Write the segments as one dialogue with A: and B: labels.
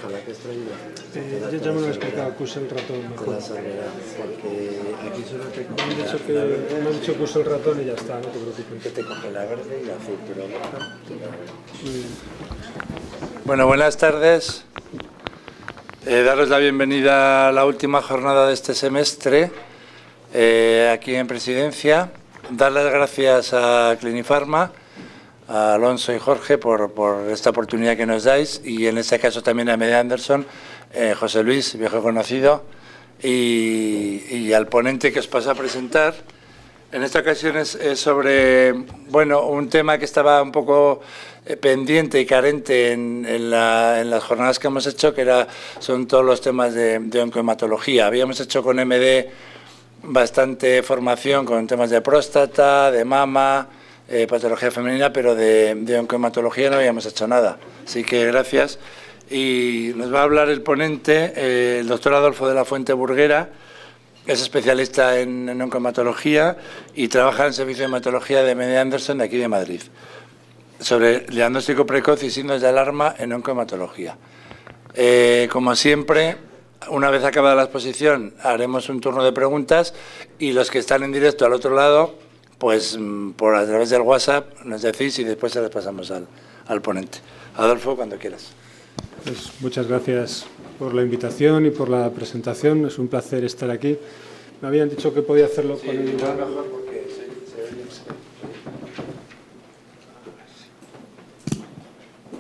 A: Ojalá que extraída.
B: Ya me lo he explicado que use el ratón mejor.
A: Porque aquí solo te coge
B: Me han dicho que use el ratón y ya está, no te preocupes.
A: que te coge la verde y la azul, pero
C: Bueno, buenas tardes. Daros la bienvenida a la última jornada de este semestre aquí en Presidencia. Dar las gracias a Clinifarma, a Alonso y Jorge por esta oportunidad que nos dais, y en este caso también a Media Anderson, José Luis, viejo conocido, y al ponente que os paso a presentar. En esta ocasión es sobre un tema que estaba un poco pendiente y carente en las jornadas que hemos hecho, que son todos los temas de oncohematología. Habíamos hecho con MD bastante formación con temas de próstata, de mama, patología femenina, pero de oncohematología no habíamos hecho nada. Así que gracias. Y nos va a hablar el ponente, el doctor Adolfo de la Fuente Burguera. Es especialista en oncohematología y trabaja en el servicio de hematología de Media Anderson de aquí de Madrid, sobre diagnóstico precoz y signos de alarma en oncohematología. Como siempre, una vez acabada la exposición, haremos un turno de preguntas, y los que están en directo al otro lado, pues a través del WhatsApp nos decís y después se les pasamos al ponente. Adolfo, cuando quieras.
B: Pues muchas gracias por la invitación y por la presentación. Es un placer estar aquí. Me habían dicho que podía hacerlo con el...
C: mejor porque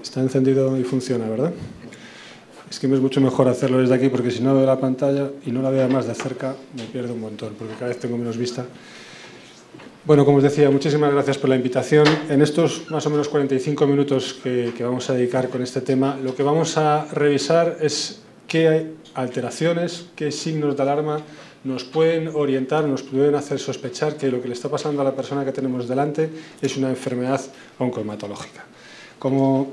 B: Está encendido y funciona, ¿verdad? Es que me es mucho mejor hacerlo desde aquí, porque si no veo la pantalla y no la veo más de cerca, me pierdo un montón, porque cada vez tengo menos vista. Bueno, como os decía, muchísimas gracias por la invitación. En estos más o menos 45 minutos que vamos a dedicar con este tema, lo que vamos a revisar es qué alteraciones, qué signos de alarma nos pueden orientar, nos pueden hacer sospechar que lo que le está pasando a la persona que tenemos delante es una enfermedad oncohematológica. Como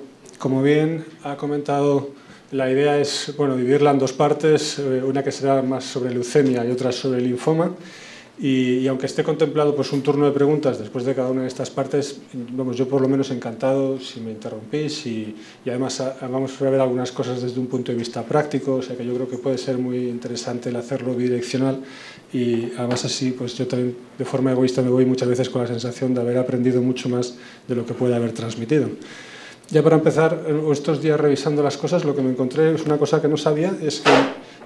B: bien ha comentado, la idea es dividirla en dos partes, una que será más sobre leucemia y otra sobre linfoma. Y aunque esté contemplado pues un turno de preguntas después de cada una de estas partes, yo por lo menos encantado si me interrumpís, y además vamos a ver algunas cosas desde un punto de vista práctico, o sea que yo creo que puede ser muy interesante el hacerlo bidireccional, y además así pues yo también de forma egoísta me voy muchas veces con la sensación de haber aprendido mucho más de lo que puede haber transmitido. Ya para empezar, estos días revisando las cosas, lo que me encontré es una cosa que no sabía, es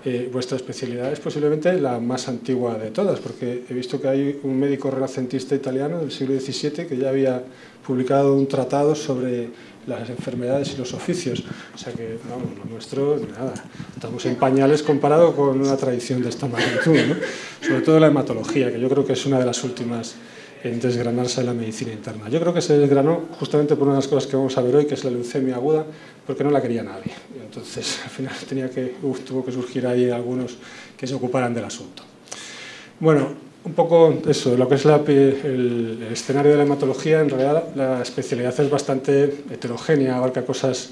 B: que vuestra especialidad es posiblemente la más antigua de todas, porque he visto que hay un médico renacentista italiano del siglo XVII que ya había publicado un tratado sobre las enfermedades y los oficios. O sea que, vamos, lo nuestro, nada, estamos en pañales comparado con una tradición de esta magnitud, ¿no? Sobre todo la hematología, que yo creo que es una de las últimas en desgranarse en la medicina interna. Yo creo que se desgranó justamente por una de las cosas que vamos a ver hoy, que es la leucemia aguda, porque no la quería nadie. Y entonces, al final tuvo que surgir ahí algunos que se ocuparan del asunto. Bueno, un poco eso, lo que es el escenario de la hematología. En realidad la especialidad es bastante heterogénea, abarca cosas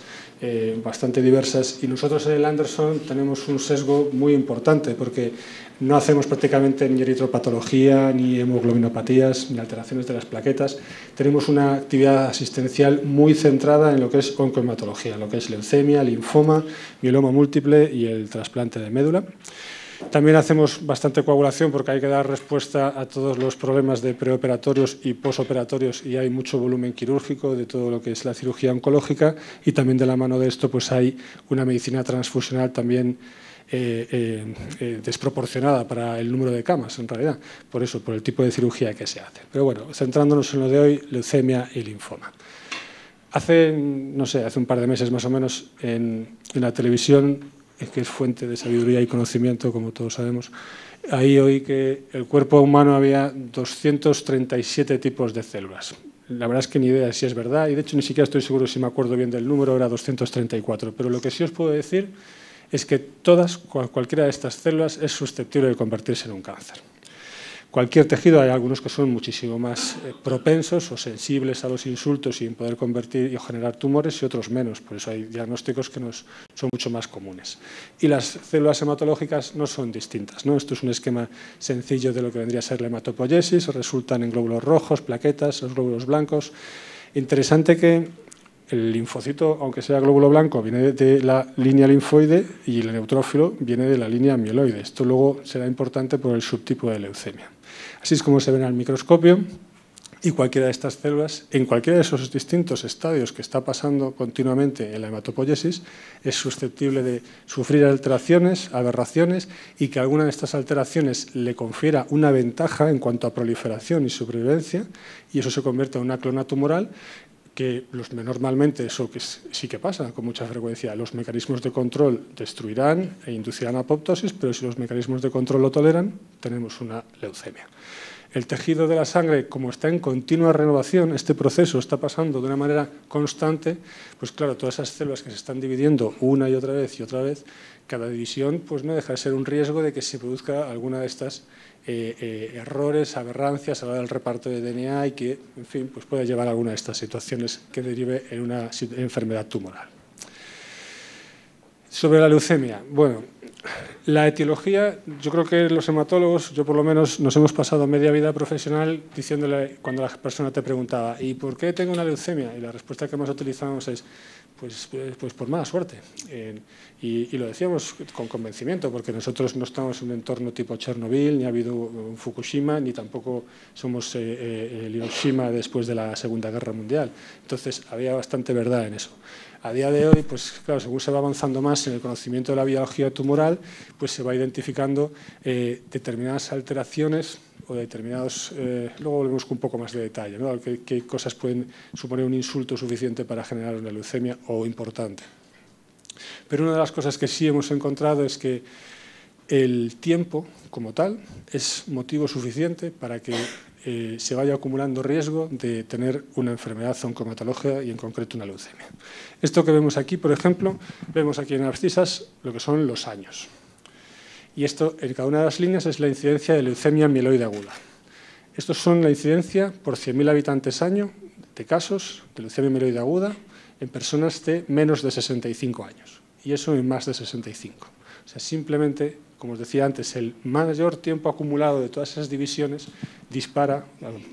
B: bastante diversas, y nosotros en el Anderson tenemos un sesgo muy importante, porque no hacemos prácticamente ni eritropatología, ni hemoglobinopatías, ni alteraciones de las plaquetas. Tenemos una actividad asistencial muy centrada en lo que es oncohematología, lo que es leucemia, linfoma, mieloma múltiple y el trasplante de médula. También hacemos bastante coagulación, porque hay que dar respuesta a todos los problemas de preoperatorios y posoperatorios, y hay mucho volumen quirúrgico de todo lo que es la cirugía oncológica, y también de la mano de esto pues hay una medicina transfusional también desproporcionada para el número de camas, en realidad, por el tipo de cirugía que se hace. Pero bueno, centrándonos en lo de hoy, leucemia y linfoma. Hace un par de meses más o menos, en la televisión, que es fuente de sabiduría y conocimiento, como todos sabemos, ahí oí que el cuerpo humano había 237 tipos de células. La verdad es que ni idea si es verdad, y de hecho ni siquiera estoy seguro si me acuerdo bien del número, era 234, pero lo que sí os puedo decir es que cualquiera de estas células es susceptible de convertirse en un cáncer. Cualquier tejido, hay algunos que son muchísimo más propensos o sensibles a los insultos y en poder convertir y generar tumores y otros menos, por eso hay diagnósticos que son mucho más comunes. Y las células hematológicas no son distintas, ¿no? Esto es un esquema sencillo de lo que vendría a ser la hematopoiesis, resultan en glóbulos rojos, plaquetas, los glóbulos blancos. Interesante que el linfocito, aunque sea glóbulo blanco, viene de la línea linfoide y el neutrófilo viene de la línea mieloide. Esto luego será importante por el subtipo de leucemia. Así es como se ven al microscopio y cualquiera de estas células, en cualquiera de esos distintos estadios que está pasando continuamente en la hematopoiesis, es susceptible de sufrir alteraciones, aberraciones y que alguna de estas alteraciones le confiera una ventaja en cuanto a proliferación y supervivencia y eso se convierte en una clona tumoral que normalmente eso que sí que pasa con mucha frecuencia. Los mecanismos de control destruirán e inducirán apoptosis, pero si los mecanismos de control lo toleran, tenemos una leucemia. El tejido de la sangre, como está en continua renovación, este proceso está pasando de una manera constante, pues claro, todas esas células que se están dividiendo una y otra vez, cada división pues no deja de ser un riesgo de que se produzca alguna de estas errores, aberrancias a la hora del reparto de DNA y que, en fin, pues puede llevar a alguna de estas situaciones que derive en una enfermedad tumoral. Sobre la leucemia, bueno, la etiología, yo creo que los hematólogos, yo por lo menos, nos hemos pasado media vida profesional diciéndole, cuando la persona te preguntaba ¿y por qué tengo una leucemia? Y la respuesta que más utilizamos es pues por mala suerte. Y lo decíamos con convencimiento, porque nosotros no estamos en un entorno tipo Chernobyl, ni ha habido un Fukushima, ni tampoco somos el Hiroshima después de la Segunda Guerra Mundial. Entonces, había bastante verdad en eso. A día de hoy, pues claro, según se va avanzando más en el conocimiento de la biología tumoral, pues se va identificando determinadas alteraciones o determinados, luego volvemos con un poco más de detalle, ¿no? ¿Qué cosas pueden suponer un insulto suficiente para generar una leucemia o importante? Pero una de las cosas que sí hemos encontrado es que el tiempo, como tal, es motivo suficiente para que se vaya acumulando riesgo de tener una enfermedad oncohematológica y en concreto una leucemia. Esto que vemos aquí, por ejemplo, vemos aquí en abscisas lo que son los años. Y esto, en cada una de las líneas, es la incidencia de leucemia mieloide aguda. Estos son la incidencia por 100.000 habitantes año de casos de leucemia mieloide aguda en personas de menos de 65 años. Y eso en más de 65. O sea, simplemente, como os decía antes, el mayor tiempo acumulado de todas esas divisiones dispara,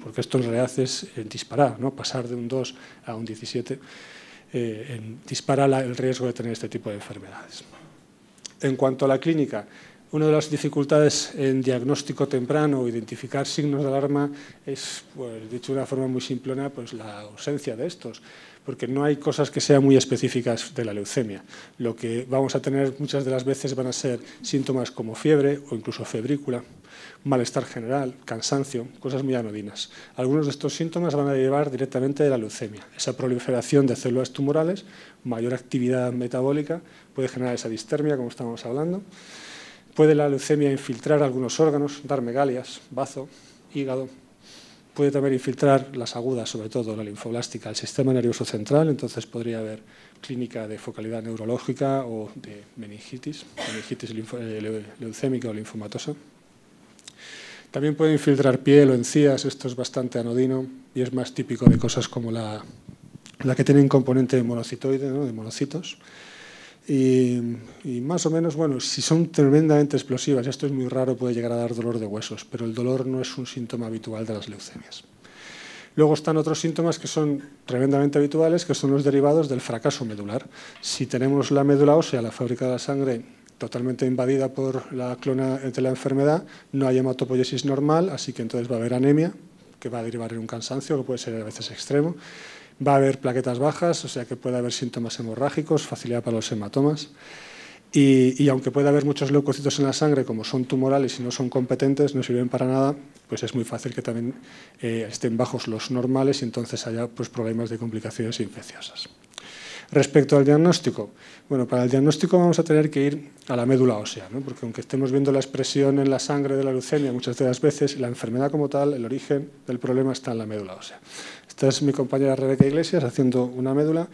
B: porque esto en realidad es disparar, ¿no? Pasar de un 2 a un 17, dispara el riesgo de tener este tipo de enfermedades. En cuanto a la clínica, una de las dificultades en diagnóstico temprano o identificar signos de alarma es, pues, dicho de una forma muy simplona, pues la ausencia de estos, porque no hay cosas que sean muy específicas de la leucemia. Lo que vamos a tener muchas de las veces van a ser síntomas como fiebre o incluso febrícula, malestar general, cansancio, cosas muy anodinas. Algunos de estos síntomas van a derivar directamente de la leucemia. Esa proliferación de células tumorales, mayor actividad metabólica, puede generar esa distermia, como estábamos hablando. Puede la leucemia infiltrar algunos órganos, dar megalias, bazo, hígado. Puede también infiltrar las agudas, sobre todo la linfoblástica, el sistema nervioso central, entonces podría haber clínica de focalidad neurológica o de meningitis leucémica o linfomatosa. También puede infiltrar piel o encías, esto es bastante anodino y es más típico de cosas como la que tienen componente monocitoide, ¿no? De monocitos. Y más o menos, bueno, si son tremendamente explosivas, esto es muy raro, puede llegar a dar dolor de huesos, pero el dolor no es un síntoma habitual de las leucemias. Luego están otros síntomas que son tremendamente habituales, que son los derivados del fracaso medular. Si tenemos la médula ósea, la fábrica de la sangre, totalmente invadida por la clona de la enfermedad, no hay hematopoiesis normal, así que entonces va a haber anemia, que va a derivar en un cansancio, que puede ser a veces extremo. Va a haber plaquetas bajas, o sea que puede haber síntomas hemorrágicos, facilidad para los hematomas. Y aunque puede haber muchos leucocitos en la sangre, como son tumorales y no son competentes, no sirven para nada, pues es muy fácil que también estén bajos los normales y entonces haya pues, problemas de complicaciones infecciosas. Respecto al diagnóstico, bueno, para el diagnóstico vamos a tener que ir a la médula ósea, ¿no? Porque aunque estemos viendo la expresión en la sangre de la leucemia muchas de las veces, la enfermedad como tal, el origen del problema está en la médula ósea. Esta es mi compañera Rebeca Iglesias haciendo una médula.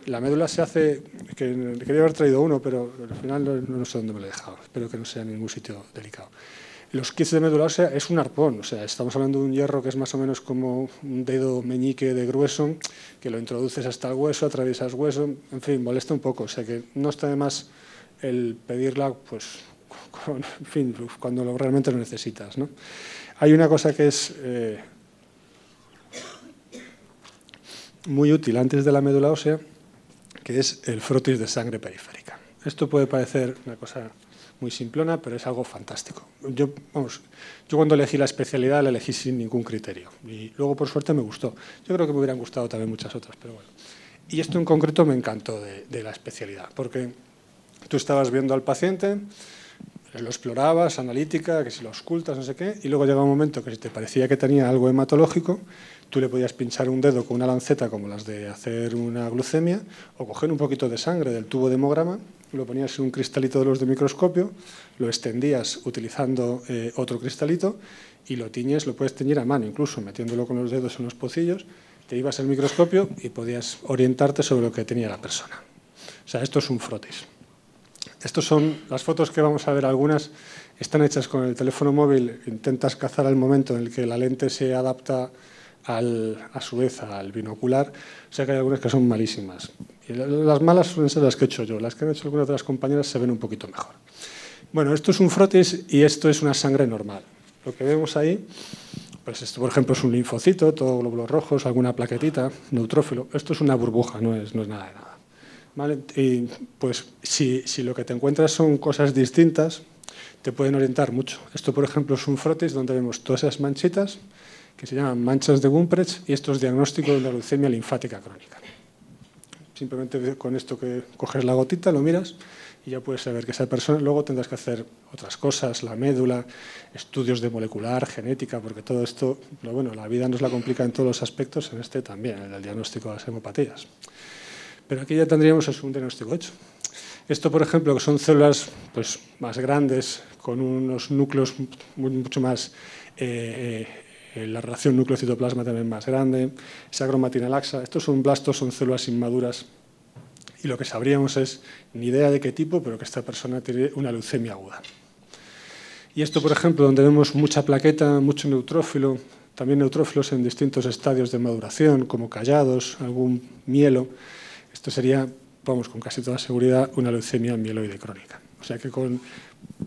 B: La médula se hace, que quería haber traído uno, pero al final no sé dónde me lo he dejado, espero que no sea en ningún sitio delicado. Los kits de médula ósea es un arpón, o sea, estamos hablando de un hierro que es más o menos como un dedo meñique de grueso, que lo introduces hasta el hueso, atraviesas hueso, en fin, molesta un poco, o sea que no está de más el pedirla, pues, en fin, cuando realmente lo necesitas, ¿no? Hay una cosa que es muy útil antes de la médula ósea, que es el frotis de sangre periférica. Esto puede parecer una cosa muy simplona, pero es algo fantástico. Yo cuando elegí la especialidad la elegí sin ningún criterio y luego por suerte me gustó. Yo creo que me hubieran gustado también muchas otras, pero bueno. Y esto en concreto me encantó de la especialidad, porque tú estabas viendo al paciente, lo explorabas, analítica, que si lo auscultas, no sé qué, y luego llega un momento que si te parecía que tenía algo hematológico, tú le podías pinchar un dedo con una lanceta como las de hacer una glucemia o coger un poquito de sangre del tubo de hemograma, lo ponías en un cristalito de los de microscopio, lo extendías utilizando otro cristalito y lo tiñes, lo puedes teñir a mano, incluso metiéndolo con los dedos en los pocillos, te ibas al microscopio y podías orientarte sobre lo que tenía la persona. O sea, esto es un frotis. Estas son las fotos que vamos a ver, algunas están hechas con el teléfono móvil, intentas cazar el momento en el que la lente se adapta a su vez al binocular, o sea que hay algunas que son malísimas. Y las malas suelen ser las que he hecho yo, las que han hecho algunas de las compañeras se ven un poquito mejor. Bueno, esto es un frotis y esto es una sangre normal. Lo que vemos ahí, pues esto por ejemplo es un linfocito, todo glóbulos rojos, alguna plaquetita, neutrófilo. Esto es una burbuja, no es nada de nada. ¿Vale? Y pues si lo que te encuentras son cosas distintas, te pueden orientar mucho. Esto por ejemplo es un frotis donde vemos todas esas manchitas, que se llaman manchas de Gumprecht, y esto es diagnóstico de una leucemia linfática crónica. Simplemente con esto que coges la gotita, lo miras y ya puedes saber que esa persona, luego tendrás que hacer otras cosas, la médula, estudios de molecular, genética, porque todo esto, bueno, la vida nos la complica en todos los aspectos, en este también, en el diagnóstico de las hemopatías. Pero aquí ya tendríamos un diagnóstico hecho. Esto, por ejemplo, que son células pues, más grandes, con unos núcleos mucho más... la relación núcleo-citoplasma también más grande, esa cromatina laxa. Estos son blastos, son células inmaduras y lo que sabríamos es, ni idea de qué tipo, pero que esta persona tiene una leucemia aguda. Y esto, por ejemplo, donde vemos mucha plaqueta, mucho neutrófilo, también neutrófilos en distintos estadios de maduración, como callados, algún mielo, esto sería, vamos, con casi toda seguridad, una leucemia mieloide crónica. O sea que con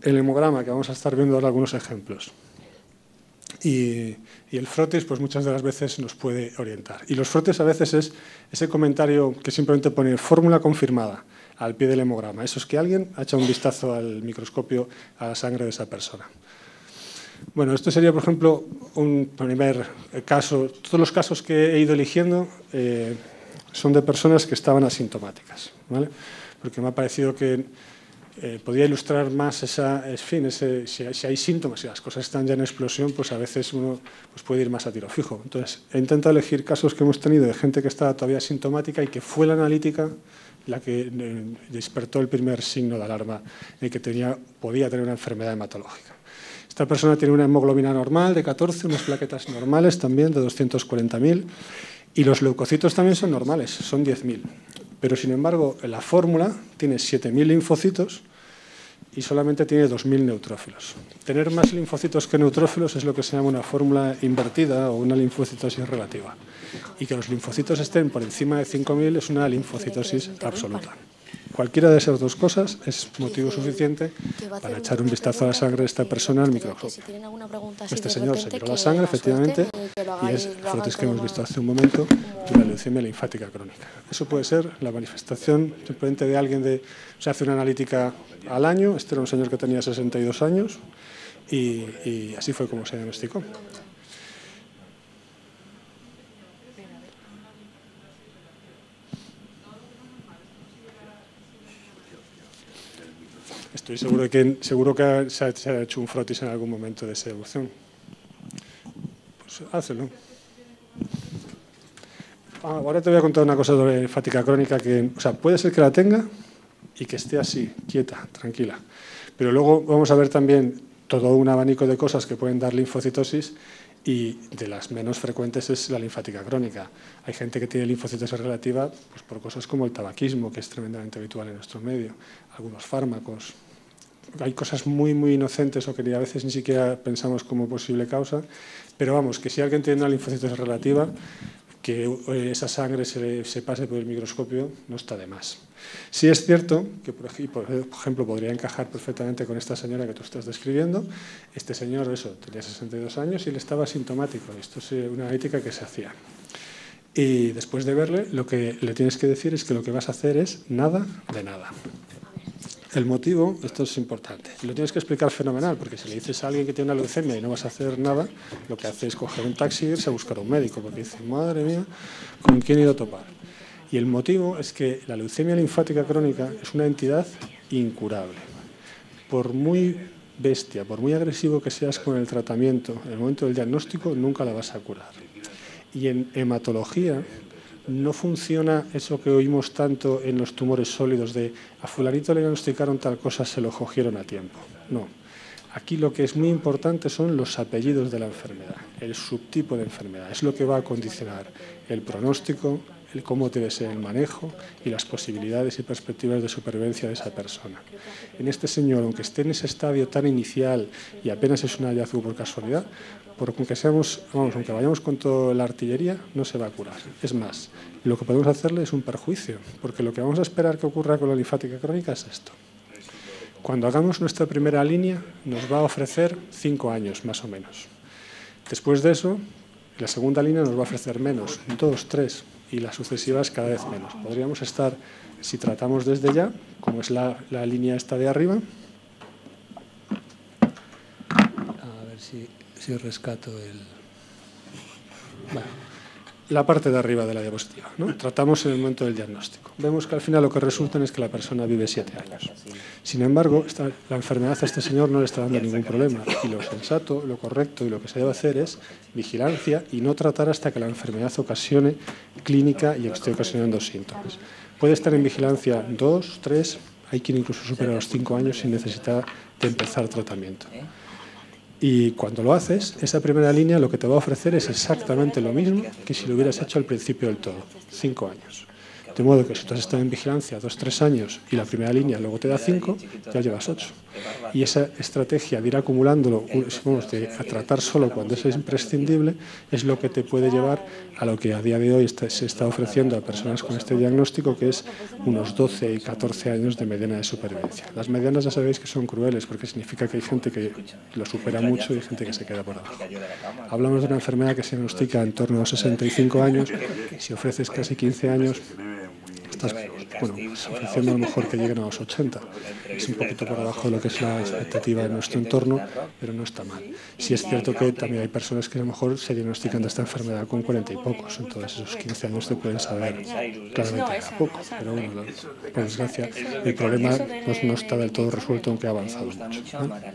B: el hemograma, que vamos a estar viendo ahora algunos ejemplos, y el frotis, pues muchas de las veces nos puede orientar. Y los frotis a veces es ese comentario que simplemente pone fórmula confirmada al pie del hemograma. Eso es que alguien ha echado un vistazo al microscopio a la sangre de esa persona. Bueno, esto sería, por ejemplo, un primer caso. Todos los casos que he ido eligiendo son de personas que estaban asintomáticas, ¿vale? Porque me ha parecido que podría ilustrar más si hay síntomas, si las cosas están ya en explosión, pues a veces uno pues puede ir más a tiro fijo. Entonces, he intentado elegir casos que hemos tenido de gente que estaba todavía asintomática y que fue la analítica la que despertó el primer signo de alarma de que podía tener una enfermedad hematológica. Esta persona tiene una hemoglobina normal de 14, unas plaquetas normales también de 240.000 y los leucocitos también son normales, son 10.000. Pero, sin embargo, la fórmula tiene 7.000 linfocitos y solamente tiene 2.000 neutrófilos. Tener más linfocitos que neutrófilos es lo que se llama una fórmula invertida o una linfocitosis relativa. Y que los linfocitos estén por encima de 5.000 es una linfocitosis absoluta. Cualquiera de esas dos cosas es motivo suficiente para echar un vistazo a la sangre de esta persona al microscopio. Este señor se miró la sangre, efectivamente, y es el frotis que hemos visto hace un momento de una leucemia linfática crónica. Eso puede ser la manifestación simplemente de alguien se hace una analítica al año. Este era un señor que tenía 62 años y así fue como se diagnosticó. Estoy seguro que se ha hecho un frotis en algún momento de esa evolución. Pues hácelo. Ahora te voy a contar una cosa sobre linfática crónica que, puede ser que la tenga y que esté así, quieta, tranquila. Pero luego vamos a ver también todo un abanico de cosas que pueden dar linfocitosis y de las menos frecuentes es la linfática crónica. Hay gente que tiene linfocitosis relativa pues por cosas como el tabaquismo, que es tremendamente habitual en nuestro medio, algunos fármacos, hay cosas muy, muy inocentes o que a veces ni siquiera pensamos como posible causa, pero vamos, que si alguien tiene una linfocitosis relativa, que esa sangre se pase por el microscopio no está de más. Sí es cierto que, por ejemplo, podría encajar perfectamente con esta señora que tú estás describiendo. Este señor, tenía 62 años y él estaba asintomático. Esto es una analítica que se hacía. Y después de verle, lo que le tienes que decir es que lo que vas a hacer es nada de nada. El motivo, esto es importante, lo tienes que explicar fenomenal, porque si le dices a alguien que tiene una leucemia y no vas a hacer nada, lo que hace es coger un taxi e irse a buscar a un médico, porque dice, madre mía, ¿con quién he ido a topar? Y el motivo es que la leucemia linfática crónica es una entidad incurable. Por muy bestia, por muy agresivo que seas con el tratamiento, en el momento del diagnóstico nunca la vas a curar. Y en hematología no funciona eso que oímos tanto en los tumores sólidos de a fulanito le diagnosticaron tal cosa, se lo cogieron a tiempo. No. Aquí lo que es muy importante son los apellidos de la enfermedad, el subtipo de enfermedad. Es lo que va a condicionar el pronóstico, el cómo debe ser el manejo y las posibilidades y perspectivas de supervivencia de esa persona. En este señor, aunque esté en ese estadio tan inicial y apenas es un hallazgo por casualidad, aunque vayamos con toda la artillería, no se va a curar. Es más, lo que podemos hacerle es un perjuicio, porque lo que vamos a esperar que ocurra con la linfática crónica es esto. Cuando hagamos nuestra primera línea, nos va a ofrecer 5 años, más o menos. Después de eso, la segunda línea nos va a ofrecer menos, 2, 3, y las sucesivas cada vez menos. Podríamos estar, si tratamos desde ya, como es la línea esta de arriba, a ver si rescato la parte de arriba de la diapositiva, ¿no? Tratamos en el momento del diagnóstico. Vemos que al final lo que resulta es que la persona vive 7 años. Sin embargo, la enfermedad a este señor no le está dando ningún problema y lo sensato, lo correcto y lo que se debe hacer es vigilancia y no tratar hasta que la enfermedad ocasione clínica y esté ocasionando síntomas. Puede estar en vigilancia 2, 3, hay quien incluso supera los 5 años sin necesidad de empezar tratamiento. Y cuando lo haces, esa primera línea lo que te va a ofrecer es exactamente lo mismo que si lo hubieras hecho al principio del todo, 5 años. De modo que si tú has estado en vigilancia 2, 3 años y la primera línea luego te da 5, ya llevas 8. Y esa estrategia de ir acumulándolo, de tratar solo cuando es imprescindible, es lo que te puede llevar a lo que a día de hoy se está ofreciendo a personas con este diagnóstico, que es unos 12 y 14 años de mediana de supervivencia. Las medianas ya sabéis que son crueles, porque significa que hay gente que lo supera mucho y hay gente que se queda por abajo. Hablamos de una enfermedad que se diagnostica en torno a 65 años, y si ofreces casi 15 años, estás ofreciendo a lo mejor que lleguen a los 80. Es un poquito por abajo de lo que es la expectativa de nuestro entorno, pero no está mal. Sí es cierto que también hay personas que a lo mejor se diagnostican de esta enfermedad con 40 y pocos, entonces esos 15 años te pueden saber claramente a poco, pero bueno, por desgracia el problema no está del todo resuelto, aunque ha avanzado mucho, ¿vale?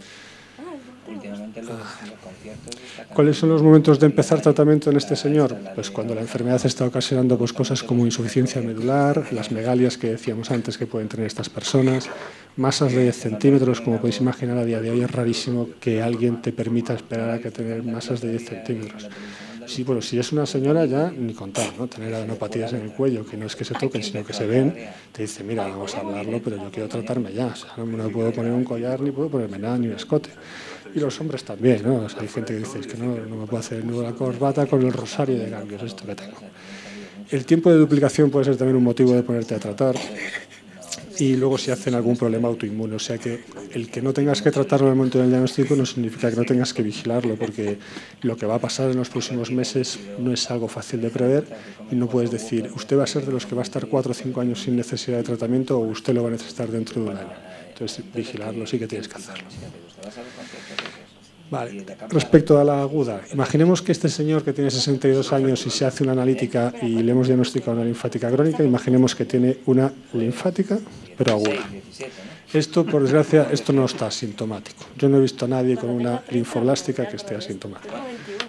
B: ¿Cuáles son los momentos de empezar tratamiento en este señor? Pues cuando la enfermedad está ocasionando cosas como insuficiencia medular, las megalias que decíamos antes que pueden tener estas personas, masas de 10 centímetros, como podéis imaginar a día de hoy es rarísimo que alguien te permita esperar a que tener masas de 10 centímetros. Sí, bueno, si es una señora ya ni contar, ¿no? Tener adenopatías en el cuello, que no es que se toquen, sino que se ven, te dice, mira, vamos a hablarlo, pero yo quiero tratarme ya, o sea, no me puedo poner un collar, ni puedo ponerme nada, ni un escote. Y los hombres también, ¿no? O sea, hay gente que dice, es que no me puedo hacer el nudo de la corbata con el rosario de cambios, esto que tengo. El tiempo de duplicación puede ser también un motivo de ponerte a tratar. Y luego si hacen algún problema autoinmune, o sea que el que no tengas que tratarlo en el momento del diagnóstico no significa que no tengas que vigilarlo, porque lo que va a pasar en los próximos meses no es algo fácil de prever y no puedes decir, usted va a ser de los que va a estar 4 o 5 años sin necesidad de tratamiento o usted lo va a necesitar dentro de un año. Entonces vigilarlo sí que tienes que hacerlo. Vale. Respecto a la aguda, imaginemos que este señor que tiene 62 años y se hace una analítica y le hemos diagnosticado una linfática crónica, imaginemos que tiene una linfática pero aguda. Esto, por desgracia, esto no está asintomático. Yo no he visto a nadie con una linfoblástica que esté asintomática.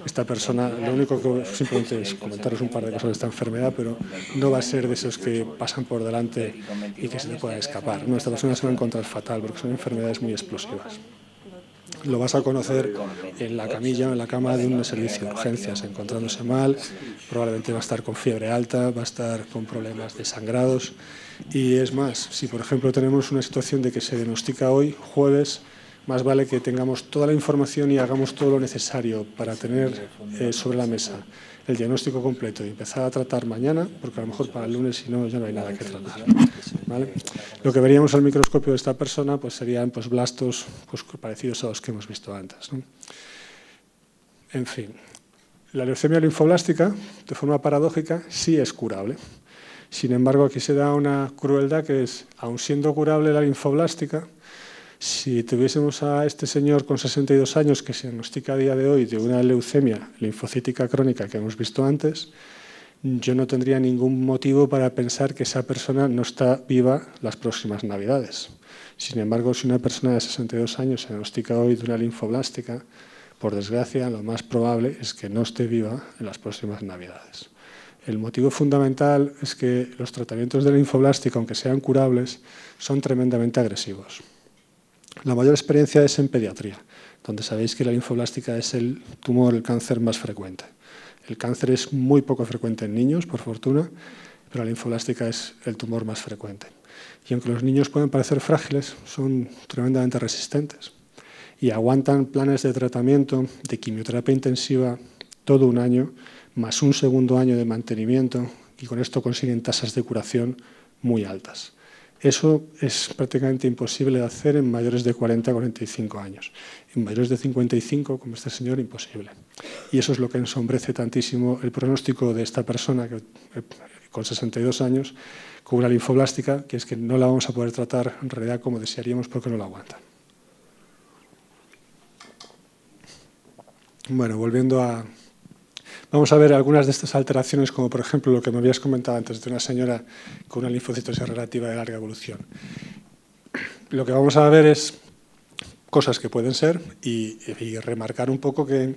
B: Esta persona, lo único que simplemente es comentaros un par de cosas de esta enfermedad, pero no va a ser de esos que pasan por delante y que se te pueda escapar. No, esta persona se va a encontrar fatal porque son enfermedades muy explosivas. lo vas a conocer en la camilla o en la cama de un servicio de urgencias, encontrándose mal, probablemente va a estar con fiebre alta, va a estar con problemas de sangrados. Y es más, si por ejemplo tenemos una situación de que se diagnostica hoy, jueves, más vale que tengamos toda la información y hagamos todo lo necesario para tener sobre la mesa el diagnóstico completo y empezar a tratar mañana, porque a lo mejor para el lunes, si no, ya no hay nada que tratar, ¿vale? Lo que veríamos al microscopio de esta persona pues serían pues, blastos pues, parecidos a los que hemos visto antes, ¿no? En fin, la leucemia linfoblástica, de forma paradójica, sí es curable. Sin embargo, aquí se da una crueldad que es, aun siendo curable la linfoblástica, si tuviésemos a este señor con 62 años que se diagnostica a día de hoy de una leucemia linfocítica crónica que hemos visto antes, yo no tendría ningún motivo para pensar que esa persona no está viva las próximas Navidades. Sin embargo, si una persona de 62 años se diagnostica hoy de una linfoblástica, por desgracia, lo más probable es que no esté viva en las próximas Navidades. El motivo fundamental es que los tratamientos de linfoblástica, aunque sean curables, son tremendamente agresivos. La mayor experiencia es en pediatría, donde sabéis que la linfoblástica es el tumor, el cáncer más frecuente. El cáncer es muy poco frecuente en niños, por fortuna, pero la linfoblástica es el tumor más frecuente. Y aunque los niños pueden parecer frágiles, son tremendamente resistentes y aguantan planes de tratamiento, de quimioterapia intensiva, todo un año, más un segundo año de mantenimiento, y con esto consiguen tasas de curación muy altas. Eso es prácticamente imposible de hacer en mayores de 40 a 45 años. En mayores de 55, como este señor, imposible. Y eso es lo que ensombrece tantísimo el pronóstico de esta persona que, con 62 años, con una linfoblástica, que es que no la vamos a poder tratar en realidad como desearíamos porque no la aguanta. Bueno, volviendo a... Vamos a ver algunas de estas alteraciones, como por ejemplo lo que me habías comentado antes de una señora con una linfocitosis relativa de larga evolución. Lo que vamos a ver es cosas que pueden ser y remarcar un poco que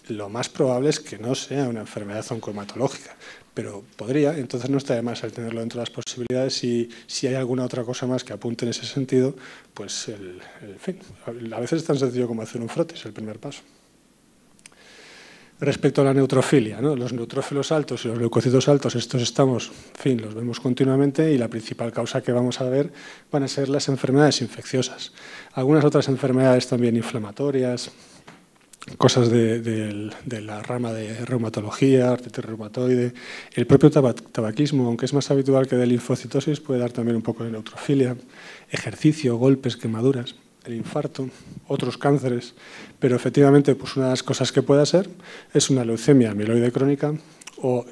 B: lo más probable es que no sea una enfermedad oncohematológica, pero podría, entonces no está de más el tenerlo dentro de las posibilidades, y si hay alguna otra cosa más que apunte en ese sentido, pues en fin, a veces es tan sencillo como hacer un frote, es el primer paso. Respecto a la neutrofilia, ¿no? Los neutrófilos altos y los leucocitos altos, estos estamos, en fin, los vemos continuamente, y la principal causa que vamos a ver van a ser las enfermedades infecciosas. Algunas otras enfermedades también inflamatorias, cosas de la rama de reumatología, artritis reumatoide, el propio tabaquismo, aunque es más habitual que de linfocitosis, puede dar también un poco de neutrofilia, ejercicio, golpes, quemaduras, el infarto, otros cánceres, pero efectivamente pues una de las cosas que puede ser es una leucemia mieloide crónica o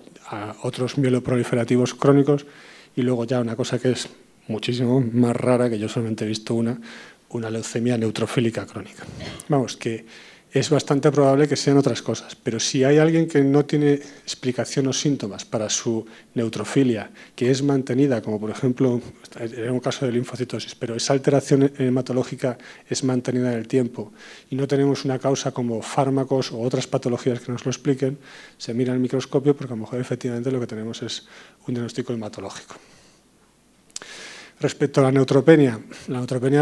B: otros mieloproliferativos crónicos, y luego ya una cosa que es muchísimo más rara, que yo solamente he visto una leucemia neutrofílica crónica. Vamos, que es bastante probable que sean otras cosas, pero si hay alguien que no tiene explicación o síntomas para su neutrofilia, que es mantenida, como por ejemplo, en un caso de linfocitosis, pero esa alteración hematológica es mantenida en el tiempo y no tenemos una causa como fármacos o otras patologías que nos lo expliquen, se mira en el microscopio porque a lo mejor efectivamente lo que tenemos es un diagnóstico hematológico. Respecto a la neutropenia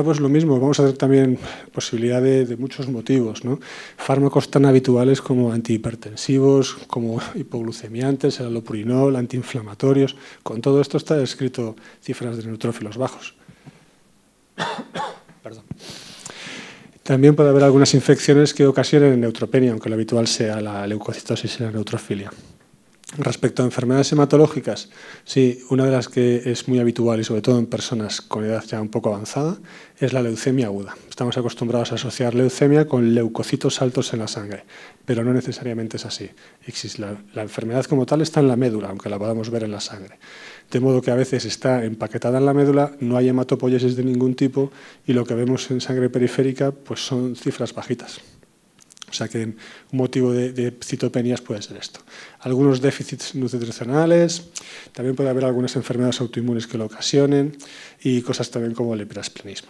B: pues lo mismo, vamos a tener también posibilidad de muchos motivos, ¿no? Fármacos tan habituales como antihipertensivos, como hipoglucemiantes, el allopurinol, antiinflamatorios. Con todo esto está descrito cifras de neutrófilos bajos. Perdón. También puede haber algunas infecciones que ocasionen neutropenia, aunque lo habitual sea la leucocitosis y la neutrofilia. Respecto a enfermedades hematológicas, sí, una de las que es muy habitual y sobre todo en personas con edad ya un poco avanzada es la leucemia aguda. Estamos acostumbrados a asociar leucemia con leucocitos altos en la sangre, pero no necesariamente es así. La enfermedad como tal está en la médula, aunque la podamos ver en la sangre. De modo que a veces está empaquetada en la médula, no hay hematopoiesis de ningún tipo y lo que vemos en sangre periférica pues son cifras bajitas. O sea que un motivo de citopenias puede ser esto. Algunos déficits nutricionales, también puede haber algunas enfermedades autoinmunes que lo ocasionen y cosas también como el hiperesplenismo.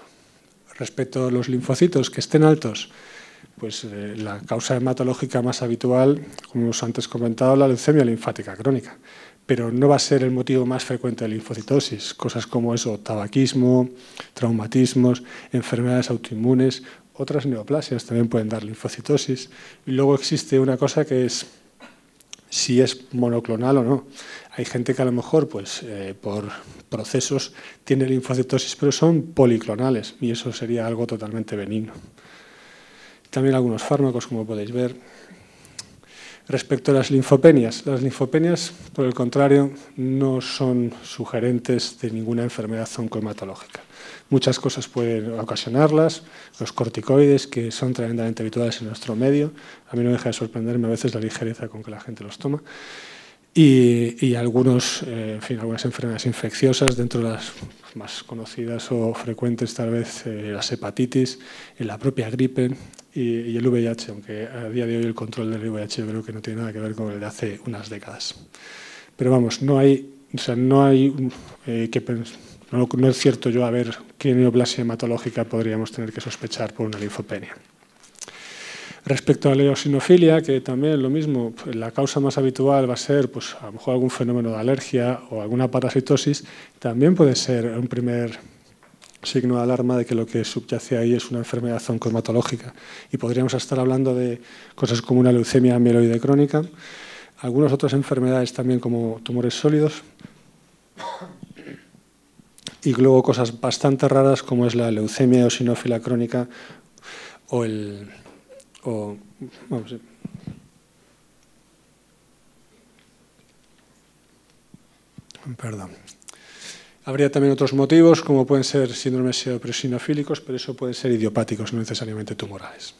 B: Respecto a los linfocitos que estén altos, pues la causa hematológica más habitual, como hemos antes comentado, la leucemia linfática crónica. pero no va a ser el motivo más frecuente de linfocitosis. Cosas como eso, tabaquismo, traumatismos, enfermedades autoinmunes, otras neoplasias también pueden dar linfocitosis. Y luego existe una cosa que es si es monoclonal o no. Hay gente que a lo mejor pues, por procesos tiene linfocitosis, pero son policlonales y eso sería algo totalmente benigno. También algunos fármacos, como podéis ver. Respecto a las linfopenias, por el contrario, no son sugerentes de ninguna enfermedad oncohematológica. Muchas cosas pueden ocasionarlas, los corticoides, que son tremendamente habituales en nuestro medio. A mí no deja de sorprenderme a veces la ligereza con que la gente los toma. Y algunas enfermedades infecciosas, dentro de las más conocidas o frecuentes tal vez las hepatitis, la propia gripe y el VIH, aunque a día de hoy el control del VIH yo creo que no tiene nada que ver con el de hace unas décadas. Pero vamos, no es cierto yo a ver qué neoplasia hematológica podríamos tener que sospechar por una linfopenia. Respecto a la eosinofilia, que también es lo mismo, la causa más habitual va a ser pues, a lo mejor algún fenómeno de alergia o alguna parasitosis, también puede ser un primer signo de alarma de que lo que subyace ahí es una enfermedad oncohematológica. Y podríamos estar hablando de cosas como una leucemia mieloide crónica, algunas otras enfermedades también como tumores sólidos, y luego cosas bastante raras como es la leucemia eosinófila crónica Habría también otros motivos, como pueden ser síndromes pseudopresinofílicos, pero eso pueden ser idiopáticos, no necesariamente tumorales.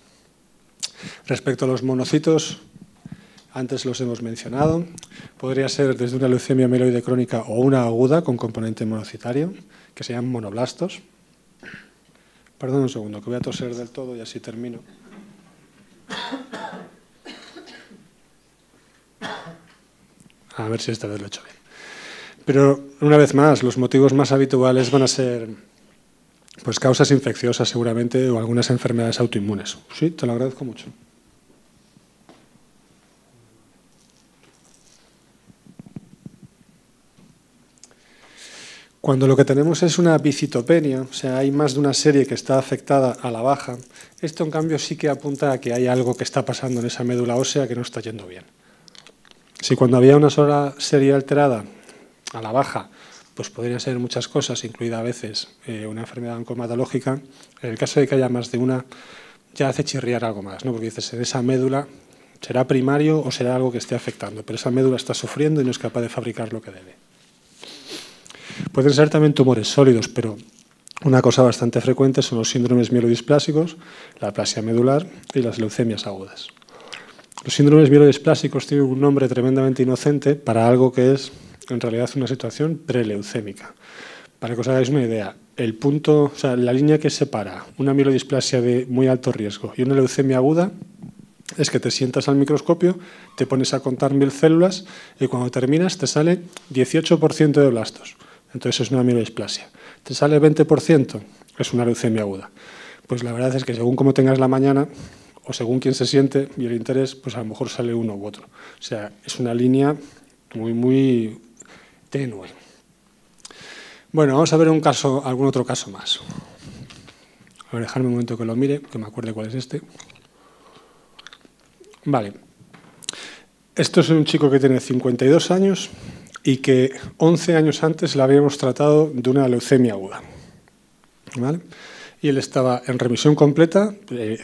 B: Respecto a los monocitos, antes los hemos mencionado, podría ser desde una leucemia mieloide crónica o una aguda con componente monocitario, que se llaman monoblastos. Perdón un segundo, que voy a toser del todo y así termino. A ver si esta vez lo he hecho bien. Pero, una vez más, los motivos más habituales van a ser pues, causas infecciosas, seguramente, o algunas enfermedades autoinmunes. Sí, te lo agradezco mucho. Cuando lo que tenemos es una bicitopenia, o sea, hay más de una serie que está afectada a la baja, esto en cambio sí que apunta a que hay algo que está pasando en esa médula ósea que no está yendo bien. Si cuando había una sola serie alterada a la baja, pues podrían ser muchas cosas, incluida a veces una enfermedad oncohematológica, en el caso de que haya más de una, ya hace chirriar algo más, ¿no? Porque dices, en esa médula será primario o será algo que esté afectando, pero esa médula está sufriendo y no es capaz de fabricar lo que debe. Pueden ser también tumores sólidos, pero una cosa bastante frecuente son los síndromes mielodisplásicos, la aplasia medular y las leucemias agudas. Los síndromes mielodisplásicos tienen un nombre tremendamente inocente para algo que es en realidad una situación preleucémica. Para que os hagáis una idea, el punto, o sea, la línea que separa una mielodisplasia de muy alto riesgo y una leucemia aguda es que te sientas al microscopio, te pones a contar 1000 células y cuando terminas te sale 18% de blastos. Entonces es una mielodisplasia. Te sale 20%, es una leucemia aguda. Pues la verdad es que según cómo tengas la mañana o según quién se siente y el interés, pues a lo mejor sale uno u otro. O sea, es una línea muy, muy tenue. Bueno, vamos a ver algún otro caso más. A ver, dejadme un momento que lo mire, que me acuerde cuál es este. Vale. Esto es un chico que tiene 52 años y que 11 años antes le habíamos tratado de una leucemia aguda. ¿Vale? Y él estaba en remisión completa,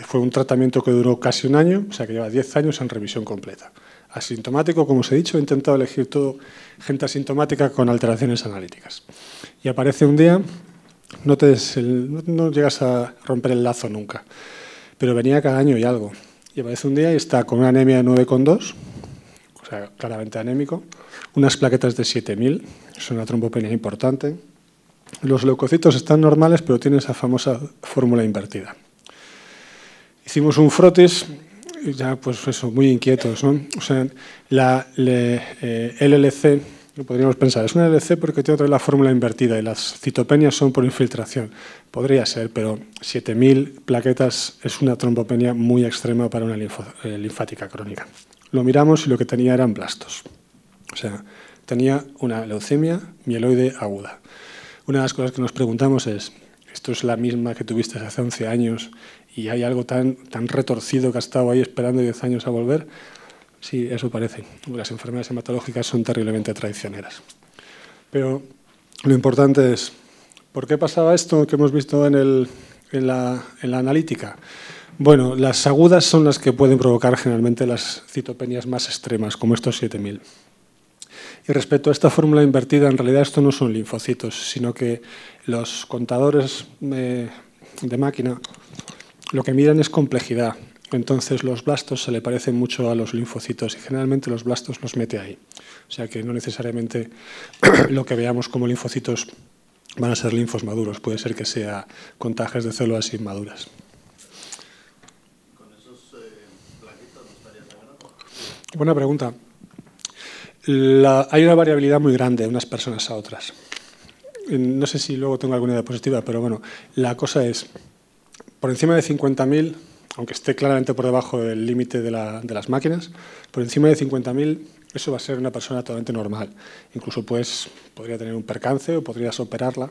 B: fue un tratamiento que duró casi un año, o sea que lleva 10 años en remisión completa. Asintomático, como os he dicho, he intentado elegir todo gente asintomática con alteraciones analíticas. Y aparece un día, no llegas a romper el lazo nunca, pero venía cada año y algo. Y aparece un día y está con una anemia de 9,2, o sea, claramente anémico, unas plaquetas de 7000, es una trombopenia importante. Los leucocitos están normales, pero tienen esa famosa fórmula invertida. Hicimos un frotis, ya pues eso, muy inquietos, ¿no? O sea, la LLC, podríamos pensar, es una LLC porque tiene otra vez la fórmula invertida y las citopenias son por infiltración. Podría ser, pero 7000 plaquetas es una trombopenia muy extrema para una linfática crónica. Lo miramos y lo que tenía eran blastos. O sea, tenía una leucemia mieloide aguda. Una de las cosas que nos preguntamos es, ¿esto es la misma que tuviste hace 11 años y hay algo tan retorcido que ha estado ahí esperando 10 años a volver? Sí, eso parece. Las enfermedades hematológicas son terriblemente traicioneras. Pero lo importante es, ¿por qué pasaba esto que hemos visto en la analítica? Bueno, las agudas son las que pueden provocar generalmente las citopenias más extremas, como estos 7000. Y respecto a esta fórmula invertida, en realidad esto no son linfocitos, sino que los contadores de máquina lo que miran es complejidad. Entonces los blastos se le parecen mucho a los linfocitos y generalmente los blastos los mete ahí. O sea que no necesariamente lo que veamos como linfocitos van a ser linfos maduros, puede ser que sea contagios de células inmaduras.
D: ¿Con esos plaquitos no estaría sangrando?
B: Buena pregunta. Hay una variabilidad muy grande de unas personas a otras. No sé si luego tengo alguna diapositiva, pero bueno, la cosa es, por encima de 50.000, aunque esté claramente por debajo del límite de las máquinas, por encima de 50.000 eso va a ser una persona totalmente normal. Incluso podría tener un percance o podrías operarla,